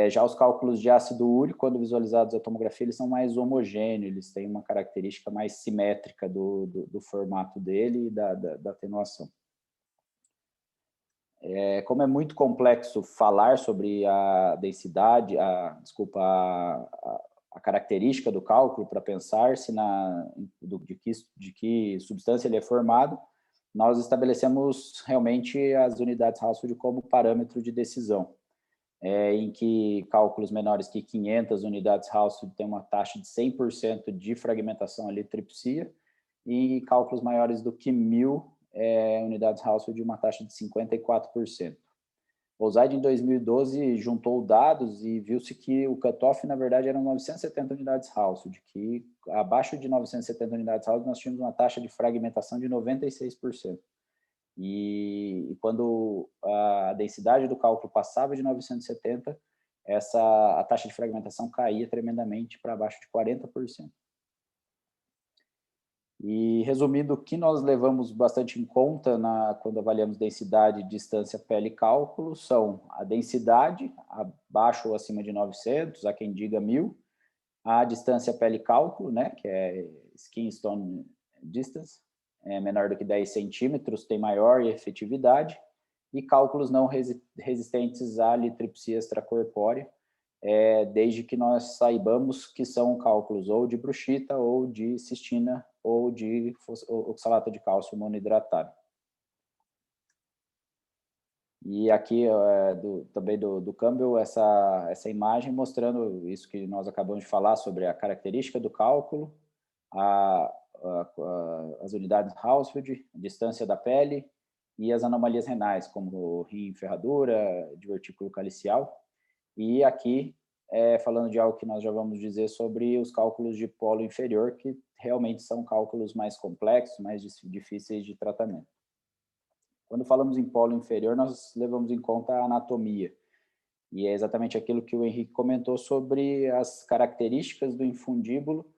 Já os cálculos de ácido úrico, quando visualizados à tomografia, eles são mais homogêneos, eles têm uma característica mais simétrica do formato dele e da atenuação. Como é muito complexo falar sobre a densidade, a característica do cálculo para pensar-se de que substância ele é formado, nós estabelecemos realmente as unidades Hounsfield como parâmetro de decisão, em que cálculos menores que 500 unidades Hounsfield têm uma taxa de 100% de fragmentação à litripsia, e cálculos maiores do que 1.000 unidades Hounsfield de uma taxa de 54%. O Zaid, em 2012, juntou dados e viu-se que o cutoff, na verdade, eram 970 unidades Hounsfield, que abaixo de 970 unidades Hounsfield nós tínhamos uma taxa de fragmentação de 96%. E quando a densidade do cálculo passava de 970, a taxa de fragmentação caía tremendamente para abaixo de 40%. E, resumindo, o que nós levamos bastante em conta quando avaliamos densidade, distância, pele e cálculo são a densidade, abaixo ou acima de 900, há quem diga 1.000, a distância, pele e cálculo, né, que é skin stone distance, menor do que 10 centímetros, tem maior efetividade, e cálculos não resistentes à litripsia extracorpórea, desde que nós saibamos que são cálculos ou de Bruchita, ou de cistina, ou de oxalato de cálcio monohidratado. E aqui também do Campbell, essa imagem mostrando isso que nós acabamos de falar sobre a característica do cálculo, as unidades Hounsfield, a distância da pele e as anomalias renais, como rim ferradura, divertículo calicial. E aqui, falando de algo que nós já vamos dizer sobre os cálculos de polo inferior, que realmente são cálculos mais complexos, mais difíceis de tratamento. Quando falamos em polo inferior, nós levamos em conta a anatomia. E é exatamente aquilo que o Henrique comentou sobre as características do infundíbulo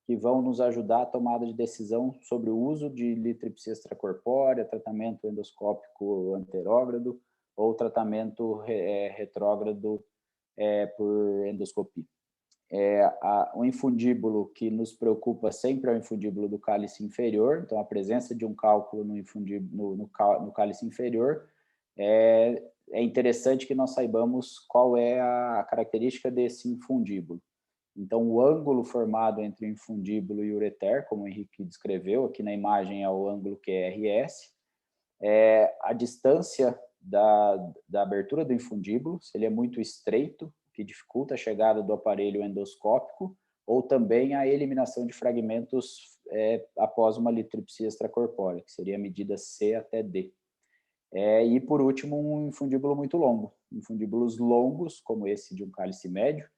que vão nos ajudar a tomada de decisão sobre o uso de litripsia extracorpórea, tratamento endoscópico anterógrado ou tratamento retrógrado por endoscopia. O infundíbulo que nos preocupa sempre é o infundíbulo do cálice inferior, então a presença de um cálculo no cálice inferior é interessante que nós saibamos qual é a característica desse infundíbulo. Então, o ângulo formado entre o infundíbulo e o ureter, como o Henrique descreveu, aqui na imagem é o ângulo QRS, a distância da abertura do infundíbulo, se ele é muito estreito, que dificulta a chegada do aparelho endoscópico, ou também a eliminação de fragmentos após uma litripsia extracorpórea, que seria a medida C até D. E, por último, um infundíbulo muito longo. Infundíbulos longos, como esse de um cálice médio,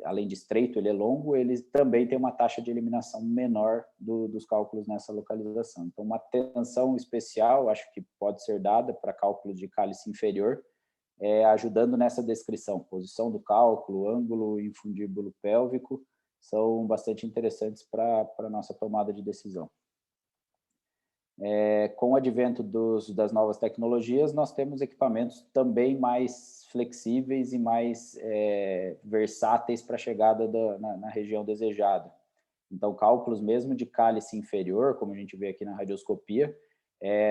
além de estreito, ele é longo, ele também tem uma taxa de eliminação menor dos cálculos nessa localização. Então, uma atenção especial, acho que pode ser dada para cálculos de cálice inferior, ajudando nessa descrição. Posição do cálculo, ângulo, infundíbulo pélvico, são bastante interessantes para a nossa tomada de decisão. Com o advento das novas tecnologias, nós temos equipamentos também mais flexíveis e mais versáteis para a chegada na região desejada. Então, cálculos mesmo de cálice inferior, como a gente vê aqui na radioscopia,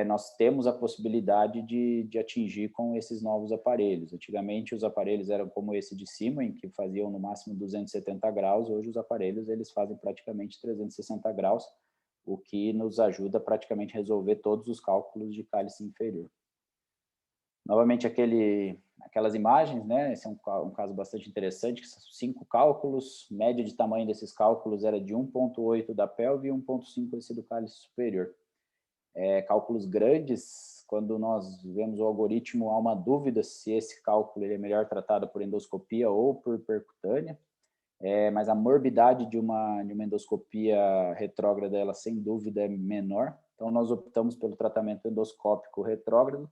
nós temos a possibilidade de atingir com esses novos aparelhos. Antigamente, os aparelhos eram como esse de cima, em que faziam no máximo 270 graus. Hoje, os aparelhos eles fazem praticamente 360 graus, o que nos ajuda praticamente a resolver todos os cálculos de cálice inferior. Novamente, aquelas imagens, né? Esse é um caso bastante interessante, que são 5 cálculos, média de tamanho desses cálculos era de 1,8 da pelve e 1,5 esse do cálice superior. Cálculos grandes, quando nós vemos o algoritmo, há uma dúvida se esse cálculo ele é melhor tratado por endoscopia ou por percutânea, mas a morbidade de uma endoscopia retrógrada, ela sem dúvida é menor. Então, nós optamos pelo tratamento endoscópico retrógrado,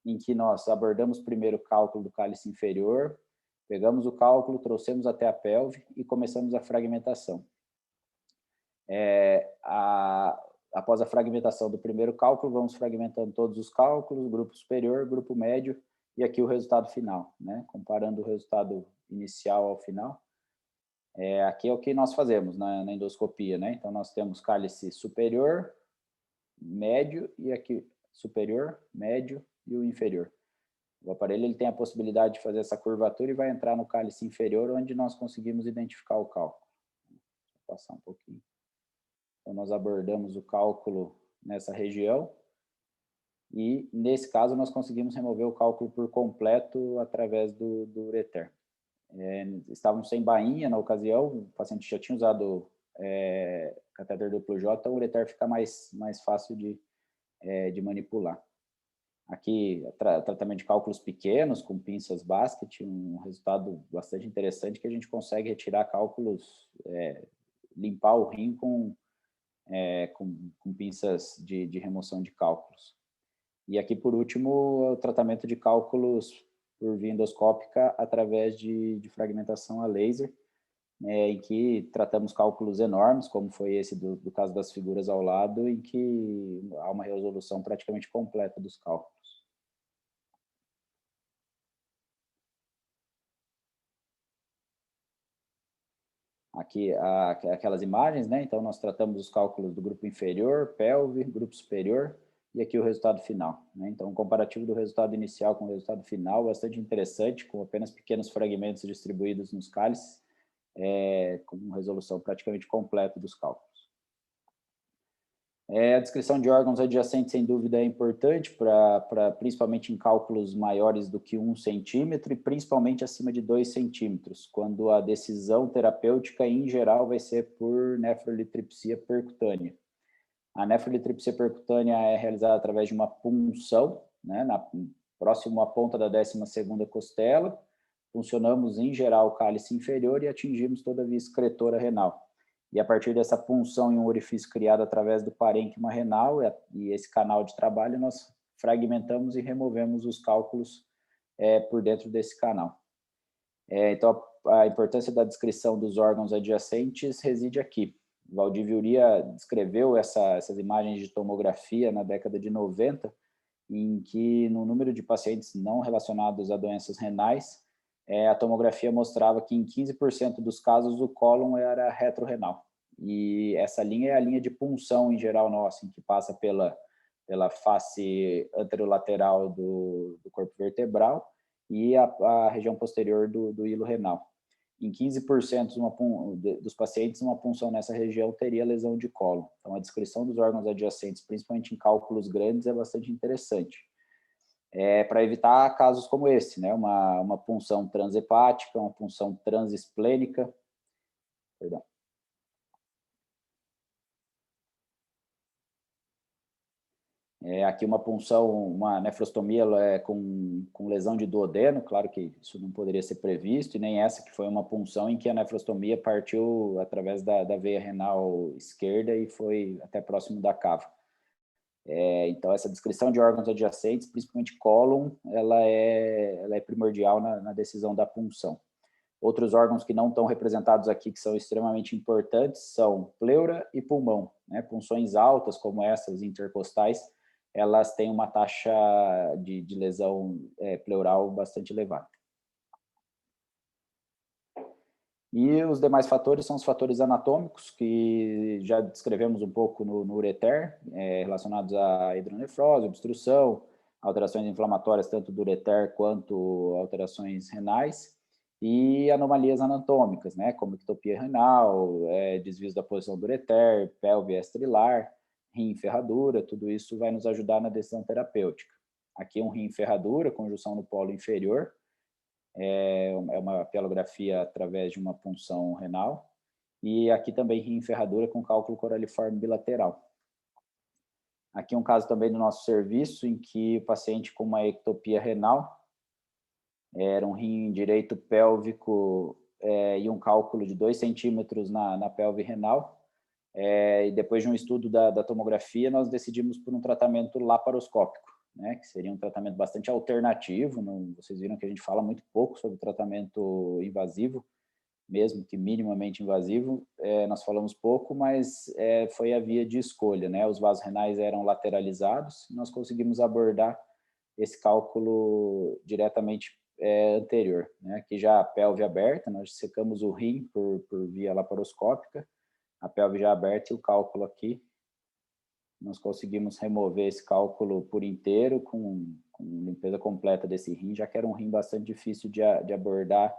em que nós abordamos primeiro o cálculo do cálice inferior, pegamos o cálculo, trouxemos até a pelve e começamos a fragmentação. Após a fragmentação do primeiro cálculo, vamos fragmentando todos os cálculos, grupo superior, grupo médio, e aqui o resultado final, né? Comparando o resultado inicial ao final. Aqui é o que nós fazemos na endoscopia, né? Então, nós temos cálice superior, médio, e aqui superior, médio e o inferior. O aparelho ele tem a possibilidade de fazer essa curvatura e vai entrar no cálice inferior, onde nós conseguimos identificar o cálculo. Vou passar um pouquinho. Então, nós abordamos o cálculo nessa região e, nesse caso, nós conseguimos remover o cálculo por completo através do ureter. Estávamos sem bainha na ocasião, o paciente já tinha usado catéter duplo J, então o ureter fica mais fácil de manipular. Aqui, tratamento de cálculos pequenos, com pinças basket, um resultado bastante interessante, que a gente consegue retirar cálculos, limpar o rim com pinças de remoção de cálculos. E aqui, por último, o tratamento de cálculos por via endoscópica através de fragmentação a laser, em que tratamos cálculos enormes, como foi esse do caso das figuras ao lado, em que há uma resolução praticamente completa dos cálculos. Aqui, aquelas imagens, né? Então, nós tratamos os cálculos do grupo inferior, pelve, grupo superior, e aqui o resultado final, né? Então, um comparativo do resultado inicial com o resultado final, bastante interessante, com apenas pequenos fragmentos distribuídos nos cálices, com resolução praticamente completa dos cálculos. A descrição de órgãos adjacentes, sem dúvida, é importante, principalmente em cálculos maiores do que 1 centímetro e principalmente acima de 2 centímetros, quando a decisão terapêutica, em geral, vai ser por nefrolitripsia percutânea. A nefrolitripsia percutânea é realizada através de uma punção, né, próximo à ponta da 12ª costela. Funcionamos, em geral, o cálice inferior e atingimos toda a via excretora renal. E a partir dessa punção em um orifício criado através do parênquima renal e esse canal de trabalho, nós fragmentamos e removemos os cálculos por dentro desse canal. Então, a importância da descrição dos órgãos adjacentes reside aqui. Valdívio Uria descreveu essas imagens de tomografia na década de 90, em que, no número de pacientes não relacionados a doenças renais, a tomografia mostrava que em 15% dos casos o cólon era retrorenal. E essa linha é a linha de punção, em geral, nossa, que passa pela face anterolateral do corpo vertebral e a região posterior do hilo renal. Em 15% dos pacientes, uma punção nessa região teria lesão de cólon. Então, a descrição dos órgãos adjacentes, principalmente em cálculos grandes, é bastante interessante. Para evitar casos como esse, né? Uma punção transhepática, uma punção transesplênica. Perdão. Aqui uma punção, uma nefrostomia com lesão de duodeno, claro que isso não poderia ser previsto, e nem essa que foi uma punção em que a nefrostomia partiu através da veia renal esquerda e foi até próximo da cava. Então, essa descrição de órgãos adjacentes, principalmente cólon, ela é primordial na decisão da punção. Outros órgãos que não estão representados aqui, que são extremamente importantes, são pleura e pulmão, né? Punções altas, como essas intercostais, elas têm uma taxa de lesão pleural bastante elevada. E os demais fatores são os fatores anatômicos, que já descrevemos um pouco no ureter, relacionados à hidronefrose, obstrução, alterações inflamatórias tanto do ureter quanto alterações renais, e anomalias anatômicas, né, como ectopia renal, desvios da posição do ureter, pelve estrilar, rim em ferradura, tudo isso vai nos ajudar na decisão terapêutica. Aqui um rim em ferradura, conjunção no polo inferior, é uma pielografia através de uma punção renal, e aqui também rim em ferradura com cálculo coraliforme bilateral. Aqui um caso também do nosso serviço, em que o paciente com uma ectopia renal, era um rim direito pélvico e um cálculo de 2 centímetros na pelve renal, e depois de um estudo da tomografia, nós decidimos por um tratamento laparoscópico, né, que seria um tratamento bastante alternativo. Vocês viram que a gente fala muito pouco sobre tratamento invasivo, mesmo que minimamente invasivo, nós falamos pouco, mas foi a via de escolha, né? Os vasos renais eram lateralizados, e nós conseguimos abordar esse cálculo diretamente anterior, né? Aqui já a pelve aberta, nós secamos o rim por via laparoscópica, a pelve já aberta e o cálculo aqui, nós conseguimos remover esse cálculo por inteiro com limpeza completa desse rim, já que era um rim bastante difícil de abordar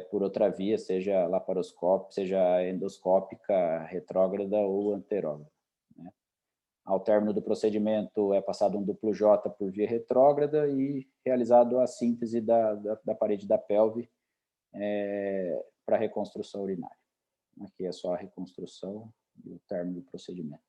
por outra via, seja laparoscópica, seja endoscópica, retrógrada ou anterógrada, né? Ao término do procedimento, é passado um duplo J por via retrógrada e realizado a síntese da parede da pelve para reconstrução urinária. Aqui é só a reconstrução e o término do procedimento.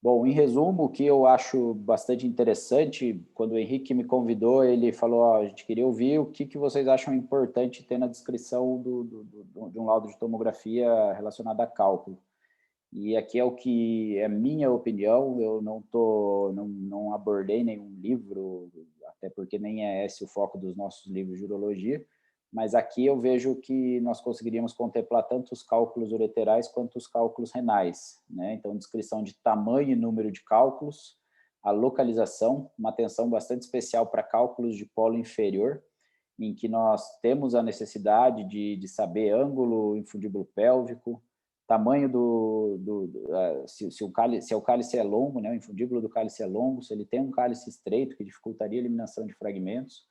Bom, em resumo, o que eu acho bastante interessante, quando o Henrique me convidou, ele falou, a gente queria ouvir o que vocês acham importante ter na descrição de um laudo de tomografia relacionado a cálculo. E aqui é o que é minha opinião, eu não abordei nenhum livro, até porque nem é esse o foco dos nossos livros de urologia, mas aqui eu vejo que nós conseguiríamos contemplar tanto os cálculos ureterais quanto os cálculos renais, né? Então, descrição de tamanho e número de cálculos, a localização, uma atenção bastante especial para cálculos de polo inferior, em que nós temos a necessidade de saber ângulo infundíbulo pélvico, tamanho se o cálice é longo, né? O infundíbulo do cálice é longo, se ele tem um cálice estreito, que dificultaria a eliminação de fragmentos,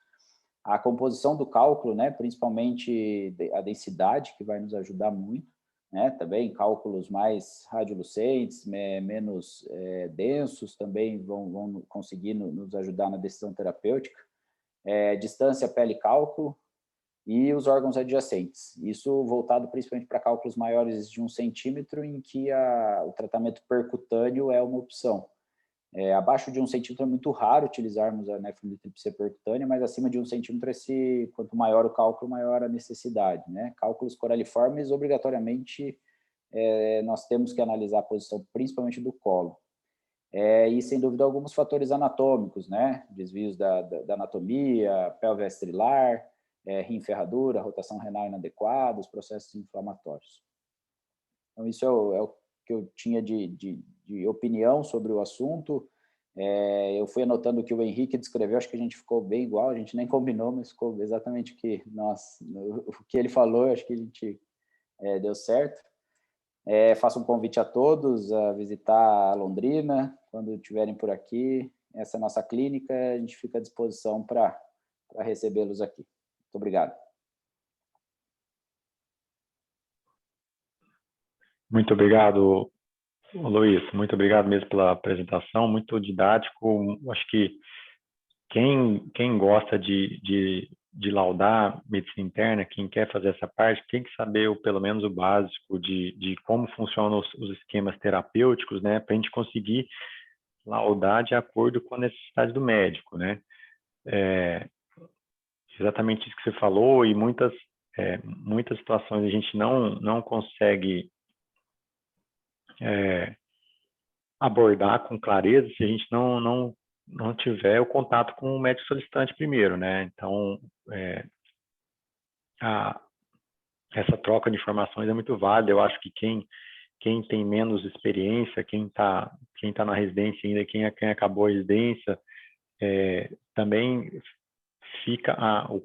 A composição do cálculo, né, principalmente a densidade, que vai nos ajudar muito, né, também cálculos mais radiolucentes, menos densos, também vão conseguir nos ajudar na decisão terapêutica. Distância, pele, cálculo, e os órgãos adjacentes. Isso voltado principalmente para cálculos maiores de 1 centímetro, em que o tratamento percutâneo é uma opção. Abaixo de 1 centímetro é muito raro utilizarmos a nefrolitripsia percutânea, mas acima de 1 centímetro, quanto maior o cálculo, maior a necessidade, né? Cálculos coraliformes, obrigatoriamente, nós temos que analisar a posição principalmente do colo. E, sem dúvida, alguns fatores anatômicos, né? Desvios da anatomia, pelve estrilar, rim ferradura, rotação renal inadequada, os processos inflamatórios. Então, isso é o que eu tinha de opinião sobre o assunto. Eu fui anotando o que o Henrique descreveu, acho que a gente ficou bem igual, a gente nem combinou, mas ficou exatamente o que ele falou, acho que a gente deu certo. Faço um convite a todos a visitar a Londrina, quando estiverem por aqui. Essa é a nossa clínica, a gente fica à disposição para recebê-los aqui. Muito obrigado. Muito obrigado, Luiz. Muito obrigado mesmo pela apresentação, muito didático. Acho que quem gosta de laudar medicina interna, quem quer fazer essa parte, tem que saber pelo menos o básico de como funcionam os esquemas terapêuticos, né, para a gente conseguir laudar de acordo com a necessidade do médico, né. Exatamente isso que você falou, e muitas situações a gente não consegue abordar com clareza se a gente não tiver o contato com o médico solicitante primeiro, né? Então, essa troca de informações é muito válida. Eu acho que quem tem menos experiência, quem tá na residência ainda, quem acabou a residência, também fica o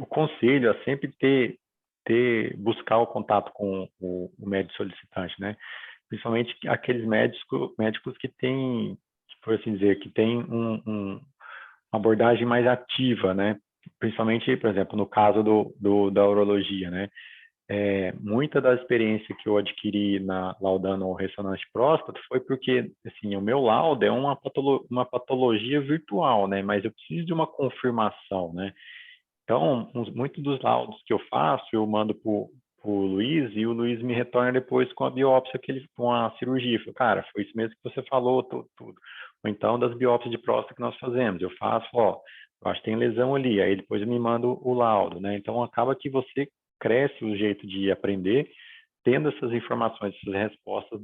conselho a sempre buscar o contato com o médico solicitante, né? Principalmente aqueles médicos que têm, por assim dizer, que têm uma abordagem mais ativa, né? Principalmente, por exemplo, no caso da urologia, né? Muita da experiência que eu adquiri laudando ressonância de próstata foi porque, assim, o meu laudo é uma patologia virtual, né? Mas eu preciso de uma confirmação, né? Então, muitos dos laudos que eu faço, eu mando para o Luiz, e o Luiz me retorna depois com a biópsia, com a cirurgia. Falo, cara, foi isso mesmo que você falou, tudo. Ou então, das biópsias de próstata que nós fazemos. Eu faço, eu acho que tem lesão ali, aí depois eu me mando o laudo, né? Então, acaba que você cresce o jeito de aprender, tendo essas informações, essas respostas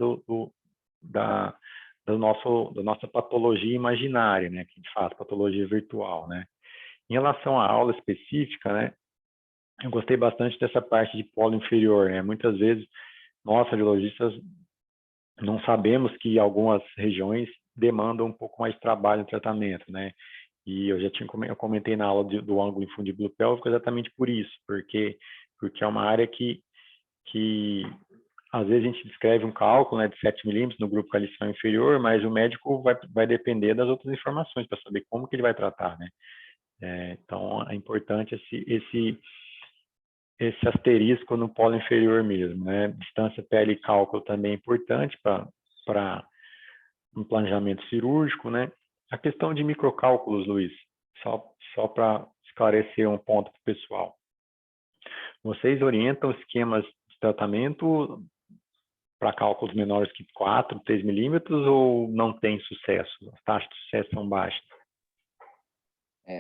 da nossa patologia imaginária, né? Que, de fato, patologia virtual, né? Em relação à aula específica, né, eu gostei bastante dessa parte de polo inferior, né? Muitas vezes nós, radiologistas, não sabemos que algumas regiões demandam um pouco mais de trabalho no tratamento, né? E eu comentei na aula do ângulo infundíbulo pélvico exatamente por isso, porque é uma área que às vezes a gente descreve um cálculo, né, de 7 milímetros no grupo calicial inferior, mas o médico vai depender das outras informações para saber como que ele vai tratar, né? Então, é importante esse asterisco no polo inferior mesmo, né? Distância, pele e cálculo também é importante para um planejamento cirúrgico, né? A questão de microcálculos, Luiz, só para esclarecer um ponto para o pessoal. Vocês orientam esquemas de tratamento para cálculos menores que 4, 3 milímetros, ou não tem sucesso? As taxas de sucesso são baixas?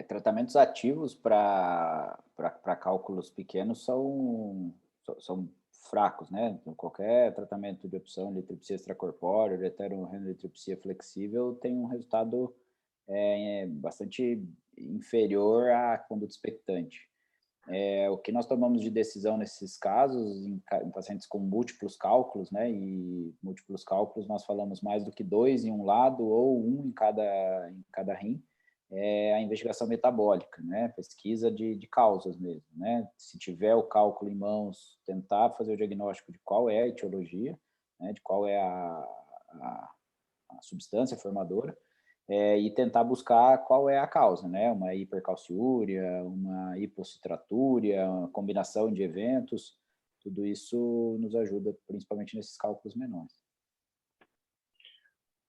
Tratamentos ativos para cálculos pequenos são fracos, né? Então, qualquer tratamento de opção de litripsia extracorpórea, de heterorenolitripsia flexível, tem um resultado bastante inferior à conduta expectante. O que nós tomamos de decisão nesses casos, em pacientes com múltiplos cálculos, né? E múltiplos cálculos, nós falamos mais do que 2 em um lado ou 1 em cada rim, a investigação metabólica, né? Pesquisa de causas mesmo, né? Se tiver o cálculo em mãos, tentar fazer o diagnóstico de qual é a etiologia, né? De qual é a substância formadora, e tentar buscar qual é a causa, né? Uma hipercalciúria, uma hipocitraturia, uma combinação de eventos, tudo isso nos ajuda, principalmente nesses cálculos menores.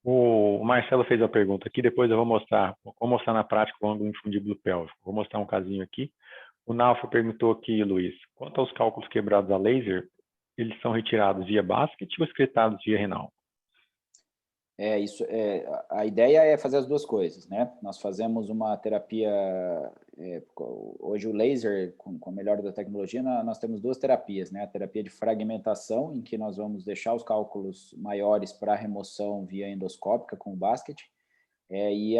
O Marcelo fez a pergunta aqui, depois eu vou mostrar na prática o ângulo infundíbulo pélvico. Vou mostrar um casinho aqui. O Nalfa perguntou aqui, Luiz, quanto aos cálculos quebrados a laser, eles são retirados via basket ou excretados via renal? A ideia é fazer as duas coisas, né? Nós fazemos uma terapia, hoje o laser, com a melhora da tecnologia, nós temos duas terapias, né? A terapia de fragmentação, em que nós vamos deixar os cálculos maiores para remoção via endoscópica com o basket, e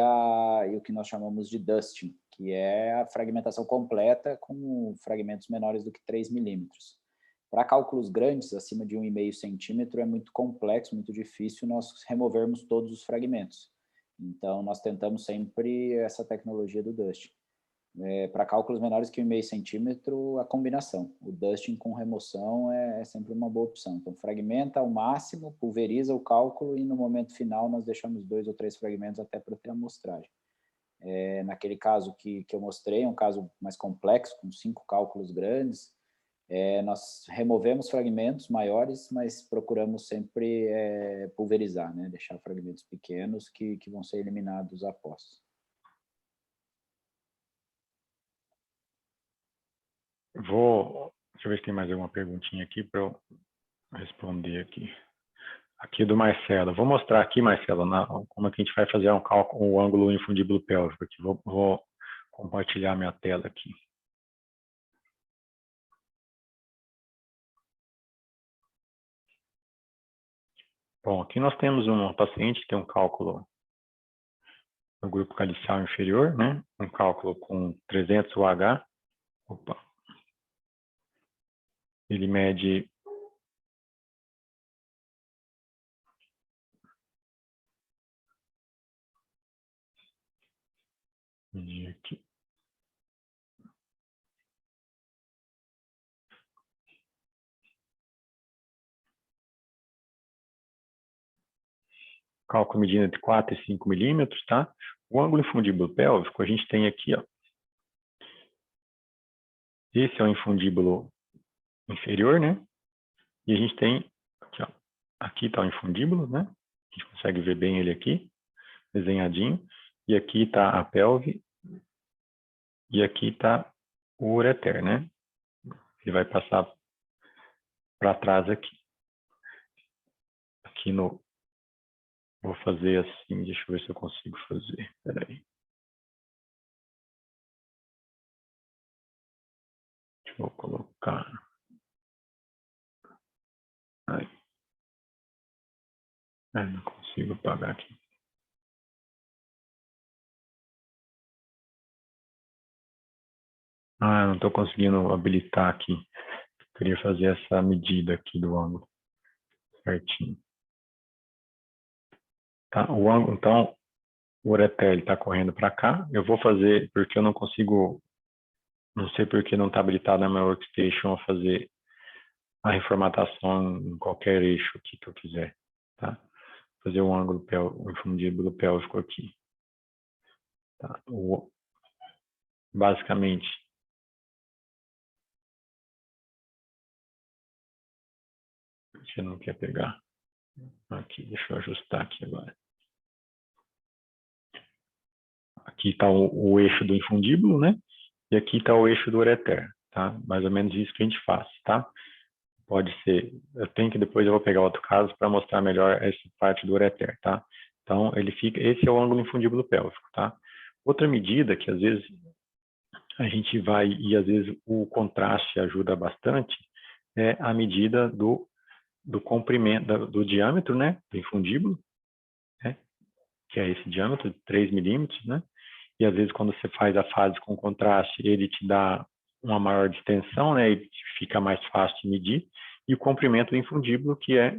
o que nós chamamos de dusting, que é a fragmentação completa com fragmentos menores do que 3 milímetros. Para cálculos grandes, acima de 1,5 centímetro, é muito complexo, muito difícil nós removermos todos os fragmentos. Então, nós tentamos sempre essa tecnologia do dusting. Para cálculos menores que 1,5 centímetro, a combinação. O dusting com remoção é sempre uma boa opção. Então, fragmenta ao máximo, pulveriza o cálculo e no momento final nós deixamos 2 ou 3 fragmentos até para ter a amostragem. Naquele caso que eu mostrei, um caso mais complexo, com 5 cálculos grandes, nós removemos fragmentos maiores, mas procuramos sempre pulverizar, né? Deixar fragmentos pequenos que vão ser eliminados após. Deixa eu ver se tem mais alguma perguntinha aqui para eu responder aqui. Aqui do Marcelo. Vou mostrar aqui, Marcelo, como é que a gente vai fazer um cálculo, o ângulo infundíbulo pélvico aqui. Vou compartilhar minha tela aqui. Bom, aqui nós temos um paciente que tem um cálculo no grupo calicial inferior, né? Um cálculo com 300 UH. Opa. Ele mede aqui. Cálculo medindo de 4 e 5 milímetros, tá? O ângulo infundíbulo pélvico, a gente tem aqui, ó. Esse é o infundíbulo inferior, né? E a gente tem aqui, ó. Aqui está o infundíbulo, né? A gente consegue ver bem ele aqui, desenhadinho. E aqui está a pelve. E aqui está o ureter, né? Ele vai passar para trás aqui. Aqui no... Vou fazer assim, deixa eu ver se eu consigo fazer. Espera aí. Deixa eu colocar... Aí. Não consigo apagar aqui. Não estou conseguindo habilitar aqui. Queria fazer essa medida aqui do ângulo certinho. Tá, o ângulo, então, o ureter está correndo para cá. Eu vou fazer, porque eu não consigo, não sei porque não está habilitado na minha workstation a fazer a reformatação em qualquer eixo aqui que eu quiser. Tá? Fazer um ângulo infundíbulo pélvico aqui. Tá? Basicamente, você não quer pegar. Aqui, deixa eu ajustar aqui agora. Aqui está o eixo do infundíbulo, né? E aqui está o eixo do ureter, tá? Mais ou menos isso que a gente faz, tá? Pode ser, depois eu vou pegar outro caso para mostrar melhor essa parte do ureter, tá? Então, esse é o ângulo infundíbulo pélvico, tá? Outra medida que às vezes a gente vai, e às vezes o contraste ajuda bastante, é a medida do comprimento, do diâmetro, né? Do infundíbulo, né? Que é esse diâmetro de 3 milímetros, né? E às vezes quando você faz a fase com contraste, ele te dá uma maior distensão, né? E fica mais fácil de medir. E o comprimento do infundíbulo, que é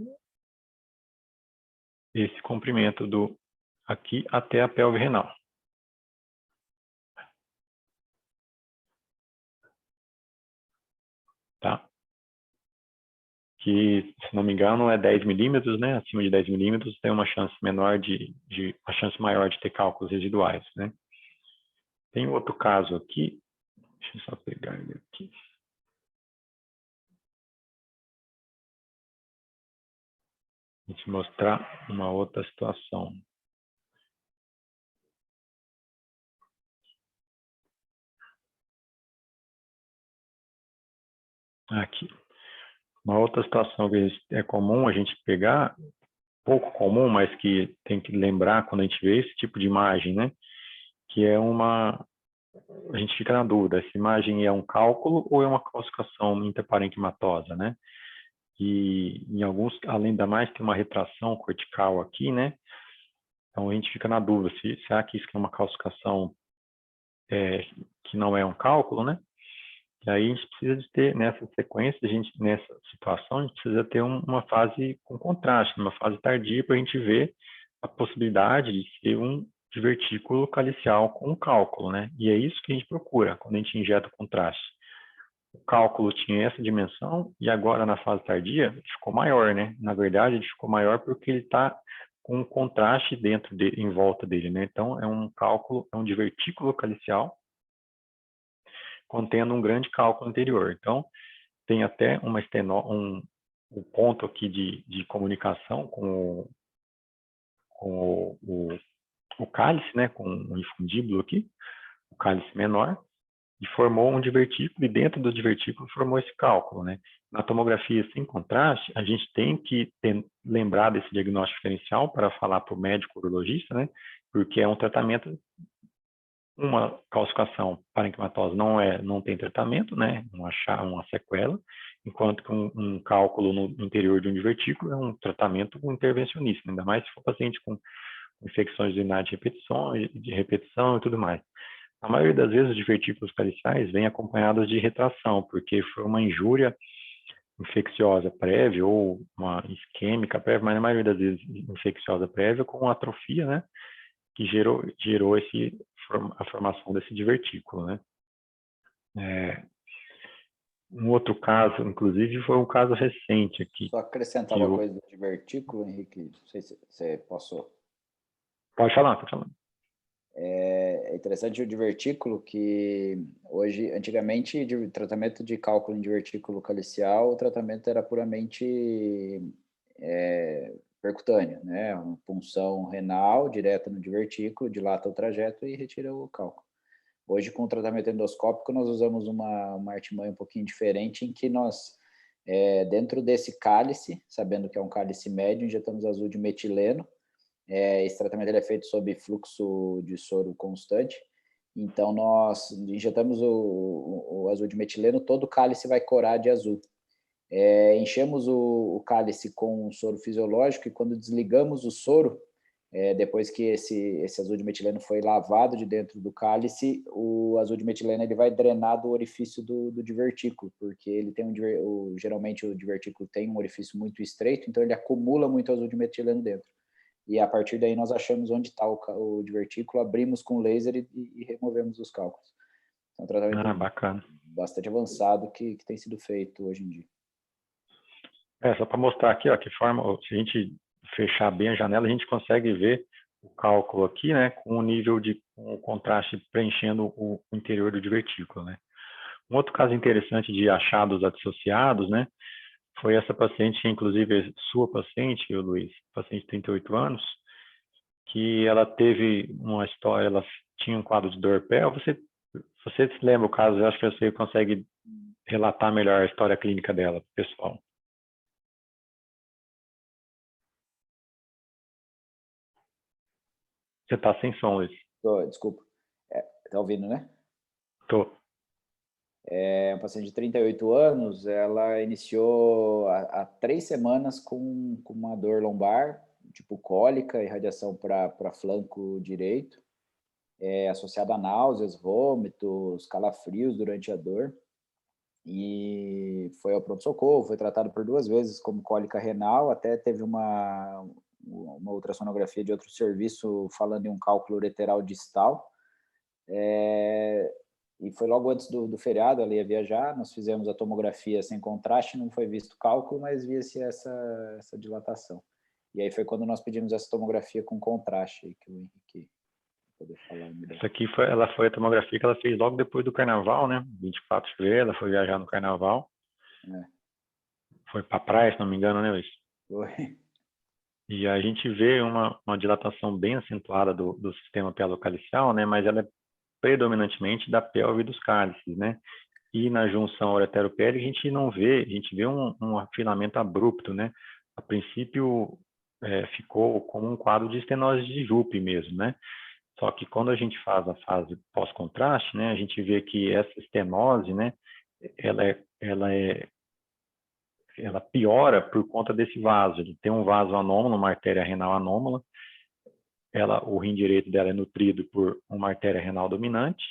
esse comprimento do aqui até a pelve renal. Tá? que, se não me engano, é 10 milímetros, né? Acima de 10 milímetros tem uma chance menor uma chance maior de ter cálculos residuais, né? Tem outro caso aqui, deixa eu só pegar ele aqui. Vou te mostrar uma outra situação. Aqui. Uma outra situação que é comum a gente pegar, pouco comum, mas que tem que lembrar quando a gente vê esse tipo de imagem, né? Que é a gente fica na dúvida, essa imagem é um cálculo ou é uma calcificação interparenquimatosa, né? E em alguns, além da mais, tem uma retração cortical aqui, né? Então a gente fica na dúvida, será que isso é uma calcificação que não é um cálculo, né? E aí a gente precisa de ter, nessa sequência, nessa situação, a gente precisa ter uma fase com contraste, uma fase tardia para a gente ver a possibilidade de ser um divertículo calicial com cálculo, né? E é isso que a gente procura quando a gente injeta o contraste. O cálculo tinha essa dimensão e agora na fase tardia ele ficou maior, né? Na verdade ele ficou maior porque ele está com um contraste em volta dele, né? Então é um cálculo, é um divertículo calicial contendo um grande cálculo anterior. Então, tem até um ponto aqui de comunicação com o cálice, né, com o infundíbulo aqui, o cálice menor, e formou um divertículo, e dentro do divertículo formou esse cálculo, né. Na tomografia sem contraste, a gente tem que lembrar desse diagnóstico diferencial para falar para o médico urologista, né, porque é um tratamento. Uma calcificação parenquimatosa não tem tratamento, né? Uma sequela, enquanto que um cálculo no interior de um divertículo é um tratamento intervencionista, ainda mais se for paciente com infecções urinárias de repetição e tudo mais. A maioria das vezes os divertículos caliciais vêm acompanhados de retração, porque foi uma injúria infecciosa prévia ou uma isquêmica prévia, mas na maioria das vezes infecciosa prévia com atrofia, né? Que gerou a formação desse divertículo, né? Um outro caso, inclusive, foi um caso recente aqui. Só acrescentar uma coisa do divertículo, Henrique, não sei se você passou. Pode falar, pode falar. É interessante o divertículo que hoje, antigamente, de tratamento de cálculo em divertículo calicial, o tratamento era puramente percutâneo, né? Uma punção renal direta no divertículo, dilata o trajeto e retira o cálculo. Hoje, com o tratamento endoscópico, nós usamos uma artimanha um pouquinho diferente, em que nós, dentro desse cálice, sabendo que é um cálice médio, injetamos azul de metileno. Esse tratamento ele é feito sob fluxo de soro constante. Então, nós injetamos o azul de metileno, todo o cálice vai corar de azul. Enchemos o cálice com soro fisiológico e quando desligamos o soro, depois que esse azul de metileno foi lavado de dentro do cálice, o azul de metileno ele vai drenar do orifício do divertículo, porque ele tem geralmente o divertículo tem um orifício muito estreito, então ele acumula muito azul de metileno dentro. E a partir daí nós achamos onde está o divertículo, abrimos com laser e removemos os cálculos. Então, um tratamento bacana. bastante avançado que tem sido feito hoje em dia. Só para mostrar aqui, ó, que forma, se a gente fechar bem a janela, a gente consegue ver o cálculo aqui, né, com o nível de o contraste preenchendo o interior do divertículo, né. Um outro caso interessante de achados associados, né, foi essa paciente, inclusive sua paciente, o Luiz, paciente de 38 anos, que ela teve uma história, ela tinha um quadro de dor pélvica. Você se lembra o caso? Eu acho que você consegue relatar melhor a história clínica dela, pessoal. Você está sem som, Luiz. Desculpa. Está ouvindo, né? Tô. É uma paciente de 38 anos, ela iniciou há 3 semanas com uma dor lombar, tipo cólica, irradiação para flanco direito, associada a náuseas, vômitos, calafrios durante a dor. E foi ao pronto-socorro, foi tratado por 2 vezes como cólica renal, até teve uma ultrassonografia de outro serviço falando em um cálculo ureteral distal. E foi logo antes do feriado, ela ia viajar, nós fizemos a tomografia sem contraste, não foi visto cálculo, mas via-se essa dilatação. E aí foi quando nós pedimos essa tomografia com contraste, que o Henrique poder falar melhor. Isso aqui ela foi a tomografia que ela fez logo depois do carnaval, né? 24 de fevereiro, ela foi viajar no carnaval. Foi para praia, se não me engano, né, Luiz? Foi. E a gente vê uma dilatação bem acentuada do sistema pelocalicial, né? Mas ela é predominantemente da pelve e dos cálices, né? E na junção uretero-pélvica a gente não vê, a gente vê um afilamento abrupto, né? A princípio ficou como um quadro de estenose de Jupe mesmo, né? Só que quando a gente faz a fase pós-contraste, né? A gente vê que essa estenose, né? Ela piora por conta desse vaso. Ele tem um vaso anômalo, uma artéria renal anômala. O rim direito dela é nutrido por uma artéria renal dominante,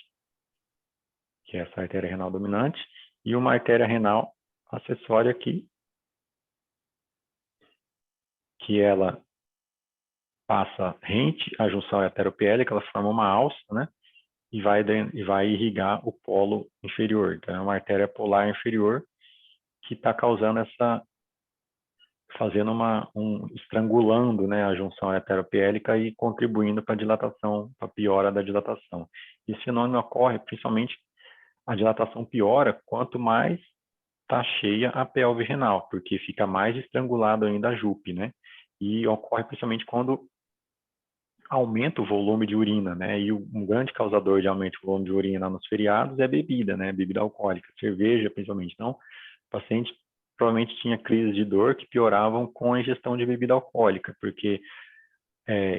que é essa artéria renal dominante, e uma artéria renal acessória aqui, que ela passa rente à junção arteriopélica, ela forma uma alça, né? E vai irrigar o polo inferior. Então, é uma artéria polar inferior que está causando fazendo estrangulando, né, a junção arteriopélica e contribuindo para a dilatação, para a piora da dilatação. Esse fenômeno ocorre, principalmente, a dilatação piora quanto mais está cheia a pelve renal, porque fica mais estrangulado ainda a jupe, né? E ocorre principalmente quando aumenta o volume de urina, né? E um grande causador de aumento do volume de urina nos feriados é bebida, né? Bebida alcoólica, cerveja principalmente. Então, o paciente provavelmente tinha crises de dor que pioravam com a ingestão de bebida alcoólica, porque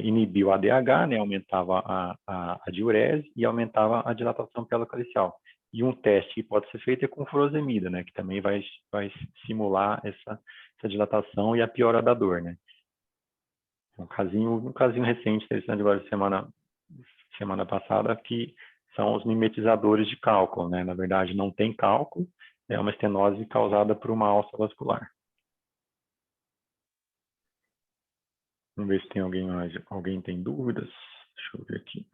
inibiu a ADH, né? Aumentava a diurese e aumentava a dilatação pelocalicial. E um teste que pode ser feito é com furosemida, né? Que também vai simular essa dilatação e a piora da dor, né? Um casinho recente, interessante agora de semana passada, que são os mimetizadores de cálculo, né? Na verdade, não tem cálculo, é uma estenose causada por uma alça vascular. Vamos ver se tem alguém tem dúvidas. Deixa eu ver aqui.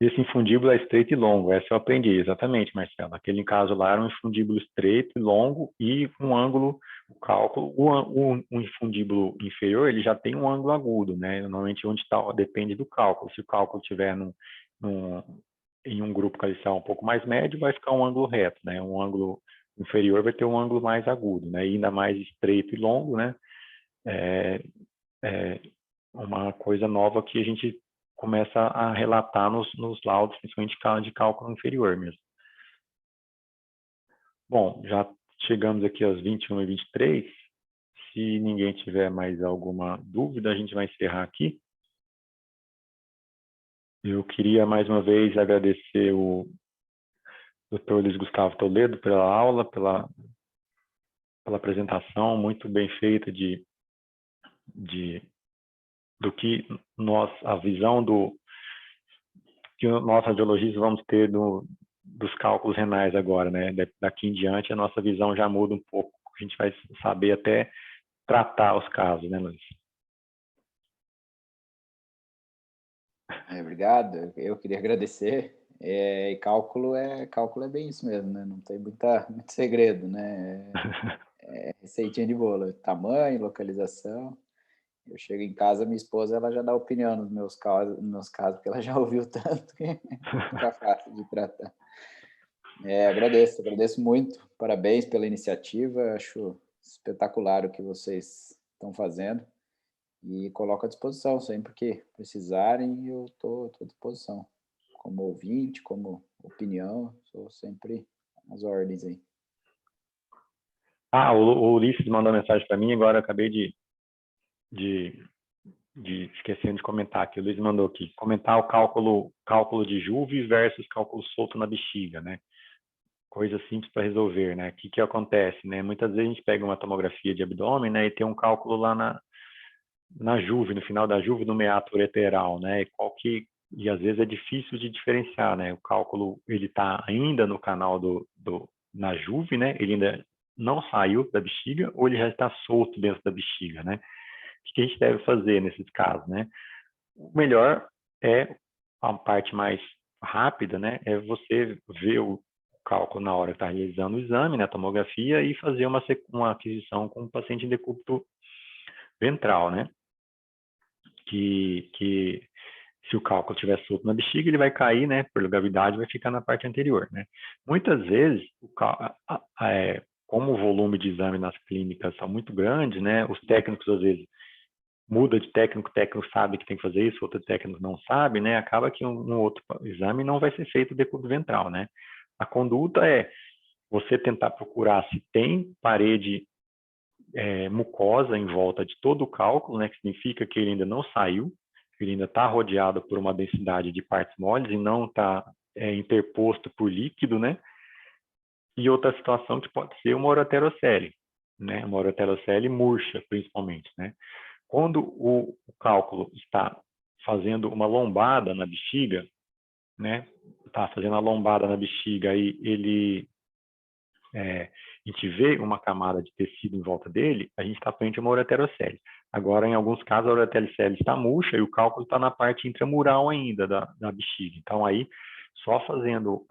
Esse infundíbulo é estreito e longo, essa eu aprendi, exatamente, Marcelo. Aquele caso lá era um infundíbulo estreito e longo e um ângulo, o cálculo, o infundíbulo inferior, ele já tem um ângulo agudo, né? Normalmente onde está, depende do cálculo. Se o cálculo estiver em um grupo calicial um pouco mais médio, vai ficar um ângulo reto, né? Um ângulo inferior vai ter um ângulo mais agudo, né? E ainda mais estreito e longo, né? É uma coisa nova que a gente começa a relatar nos laudos, principalmente de cálculo inferior mesmo. Bom, já chegamos aqui aos 21h23. Se ninguém tiver mais alguma dúvida, a gente vai encerrar aqui. Eu queria mais uma vez agradecer o Dr. Luiz Gustavo Toledo pela aula, pela apresentação muito bem feita do que a visão que nós radiologistas vamos ter dos cálculos renais agora, né? Daqui em diante a nossa visão já muda um pouco. A gente vai saber até tratar os casos, né, Luiz? Obrigado. Eu queria agradecer. E cálculo é bem isso mesmo, né? Não tem muito segredo, né? Receitinha de bolo, tamanho, localização. Eu chego em casa, minha esposa ela já dá opinião nos meus casos, porque ela já ouviu tanto que fica fácil de tratar. Agradeço muito. Parabéns pela iniciativa. Acho espetacular o que vocês estão fazendo. E coloco à disposição, sempre que precisarem, eu estou à disposição. Como ouvinte, como opinião, sou sempre às ordens aí. O Ulisses mandou mensagem para mim, agora eu acabei de esquecendo de comentar aqui. O Luiz mandou aqui, comentar o cálculo de Juve versus cálculo solto na bexiga, né? Coisa simples para resolver, né? O que acontece, né? Muitas vezes a gente pega uma tomografia de abdômen, né? E tem um cálculo lá na Juve, no final da Juve, no meato ureteral, né? E às vezes é difícil de diferenciar, né? O cálculo, ele está ainda no canal na Juve, né? Ele ainda não saiu da bexiga ou ele já está solto dentro da bexiga, né? O que a gente deve fazer nesses casos, né? O melhor é a parte mais rápida, né? É você ver o cálculo na hora que está realizando o exame, na tomografia, e fazer uma aquisição com o paciente em decúbito ventral, né? Que se o cálculo estiver solto na bexiga, ele vai cair, né? Por gravidade, vai ficar na parte anterior, né? Muitas vezes, como o volume de exame nas clínicas são muito grandes, né? Os técnicos, às vezes, muda de técnico, o técnico sabe que tem que fazer isso, outro técnico não sabe, né? Acaba que um outro exame não vai ser feito decúbito ventral, né? A conduta é você tentar procurar se tem parede mucosa em volta de todo o cálculo, né? Que significa que ele ainda não saiu, que ele ainda está rodeado por uma densidade de partes moles e não está interposto por líquido, né? E outra situação que pode ser uma oroterocele, né? Uma oroterocele murcha, principalmente, né? Quando o cálculo está fazendo uma lombada na bexiga, né? Está fazendo a lombada na bexiga e a gente vê uma camada de tecido em volta dele, a gente está frente a uma oroterocele. Agora, em alguns casos, a oroterocele está murcha e o cálculo está na parte intramural ainda da bexiga. Então, aí, só fazendo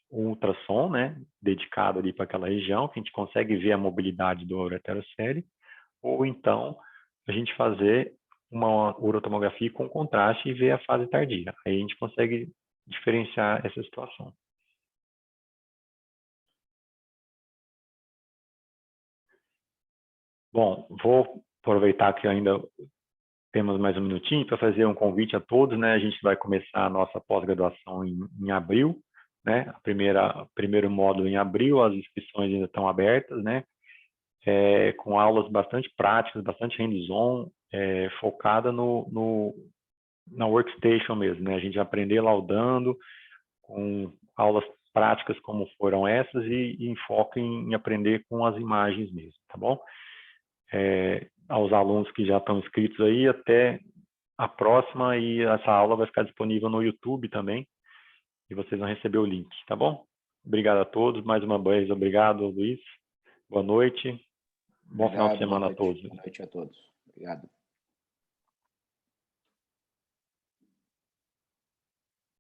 um ultrassom, né, dedicado ali para aquela região, que a gente consegue ver a mobilidade do oroterocele, ou então a gente fazer uma urotomografia com contraste e ver a fase tardia. Aí a gente consegue diferenciar essa situação. Bom, vou aproveitar que ainda temos mais um minutinho para fazer um convite a todos, né? A gente vai começar a nossa pós-graduação em abril, né? Primeiro módulo em abril, as inscrições ainda estão abertas, né? Com aulas bastante práticas, bastante hands-on, focada na workstation mesmo, né? A gente vai aprender laudando, com aulas práticas como foram essas e enfoque em aprender com as imagens mesmo, tá bom? Aos alunos que já estão inscritos aí, até a próxima, e essa aula vai ficar disponível no YouTube também, e vocês vão receber o link, tá bom? Obrigado a todos, mais uma vez, obrigado, Luiz, boa noite, bom final de semana a todos. Boa noite a todos, obrigado.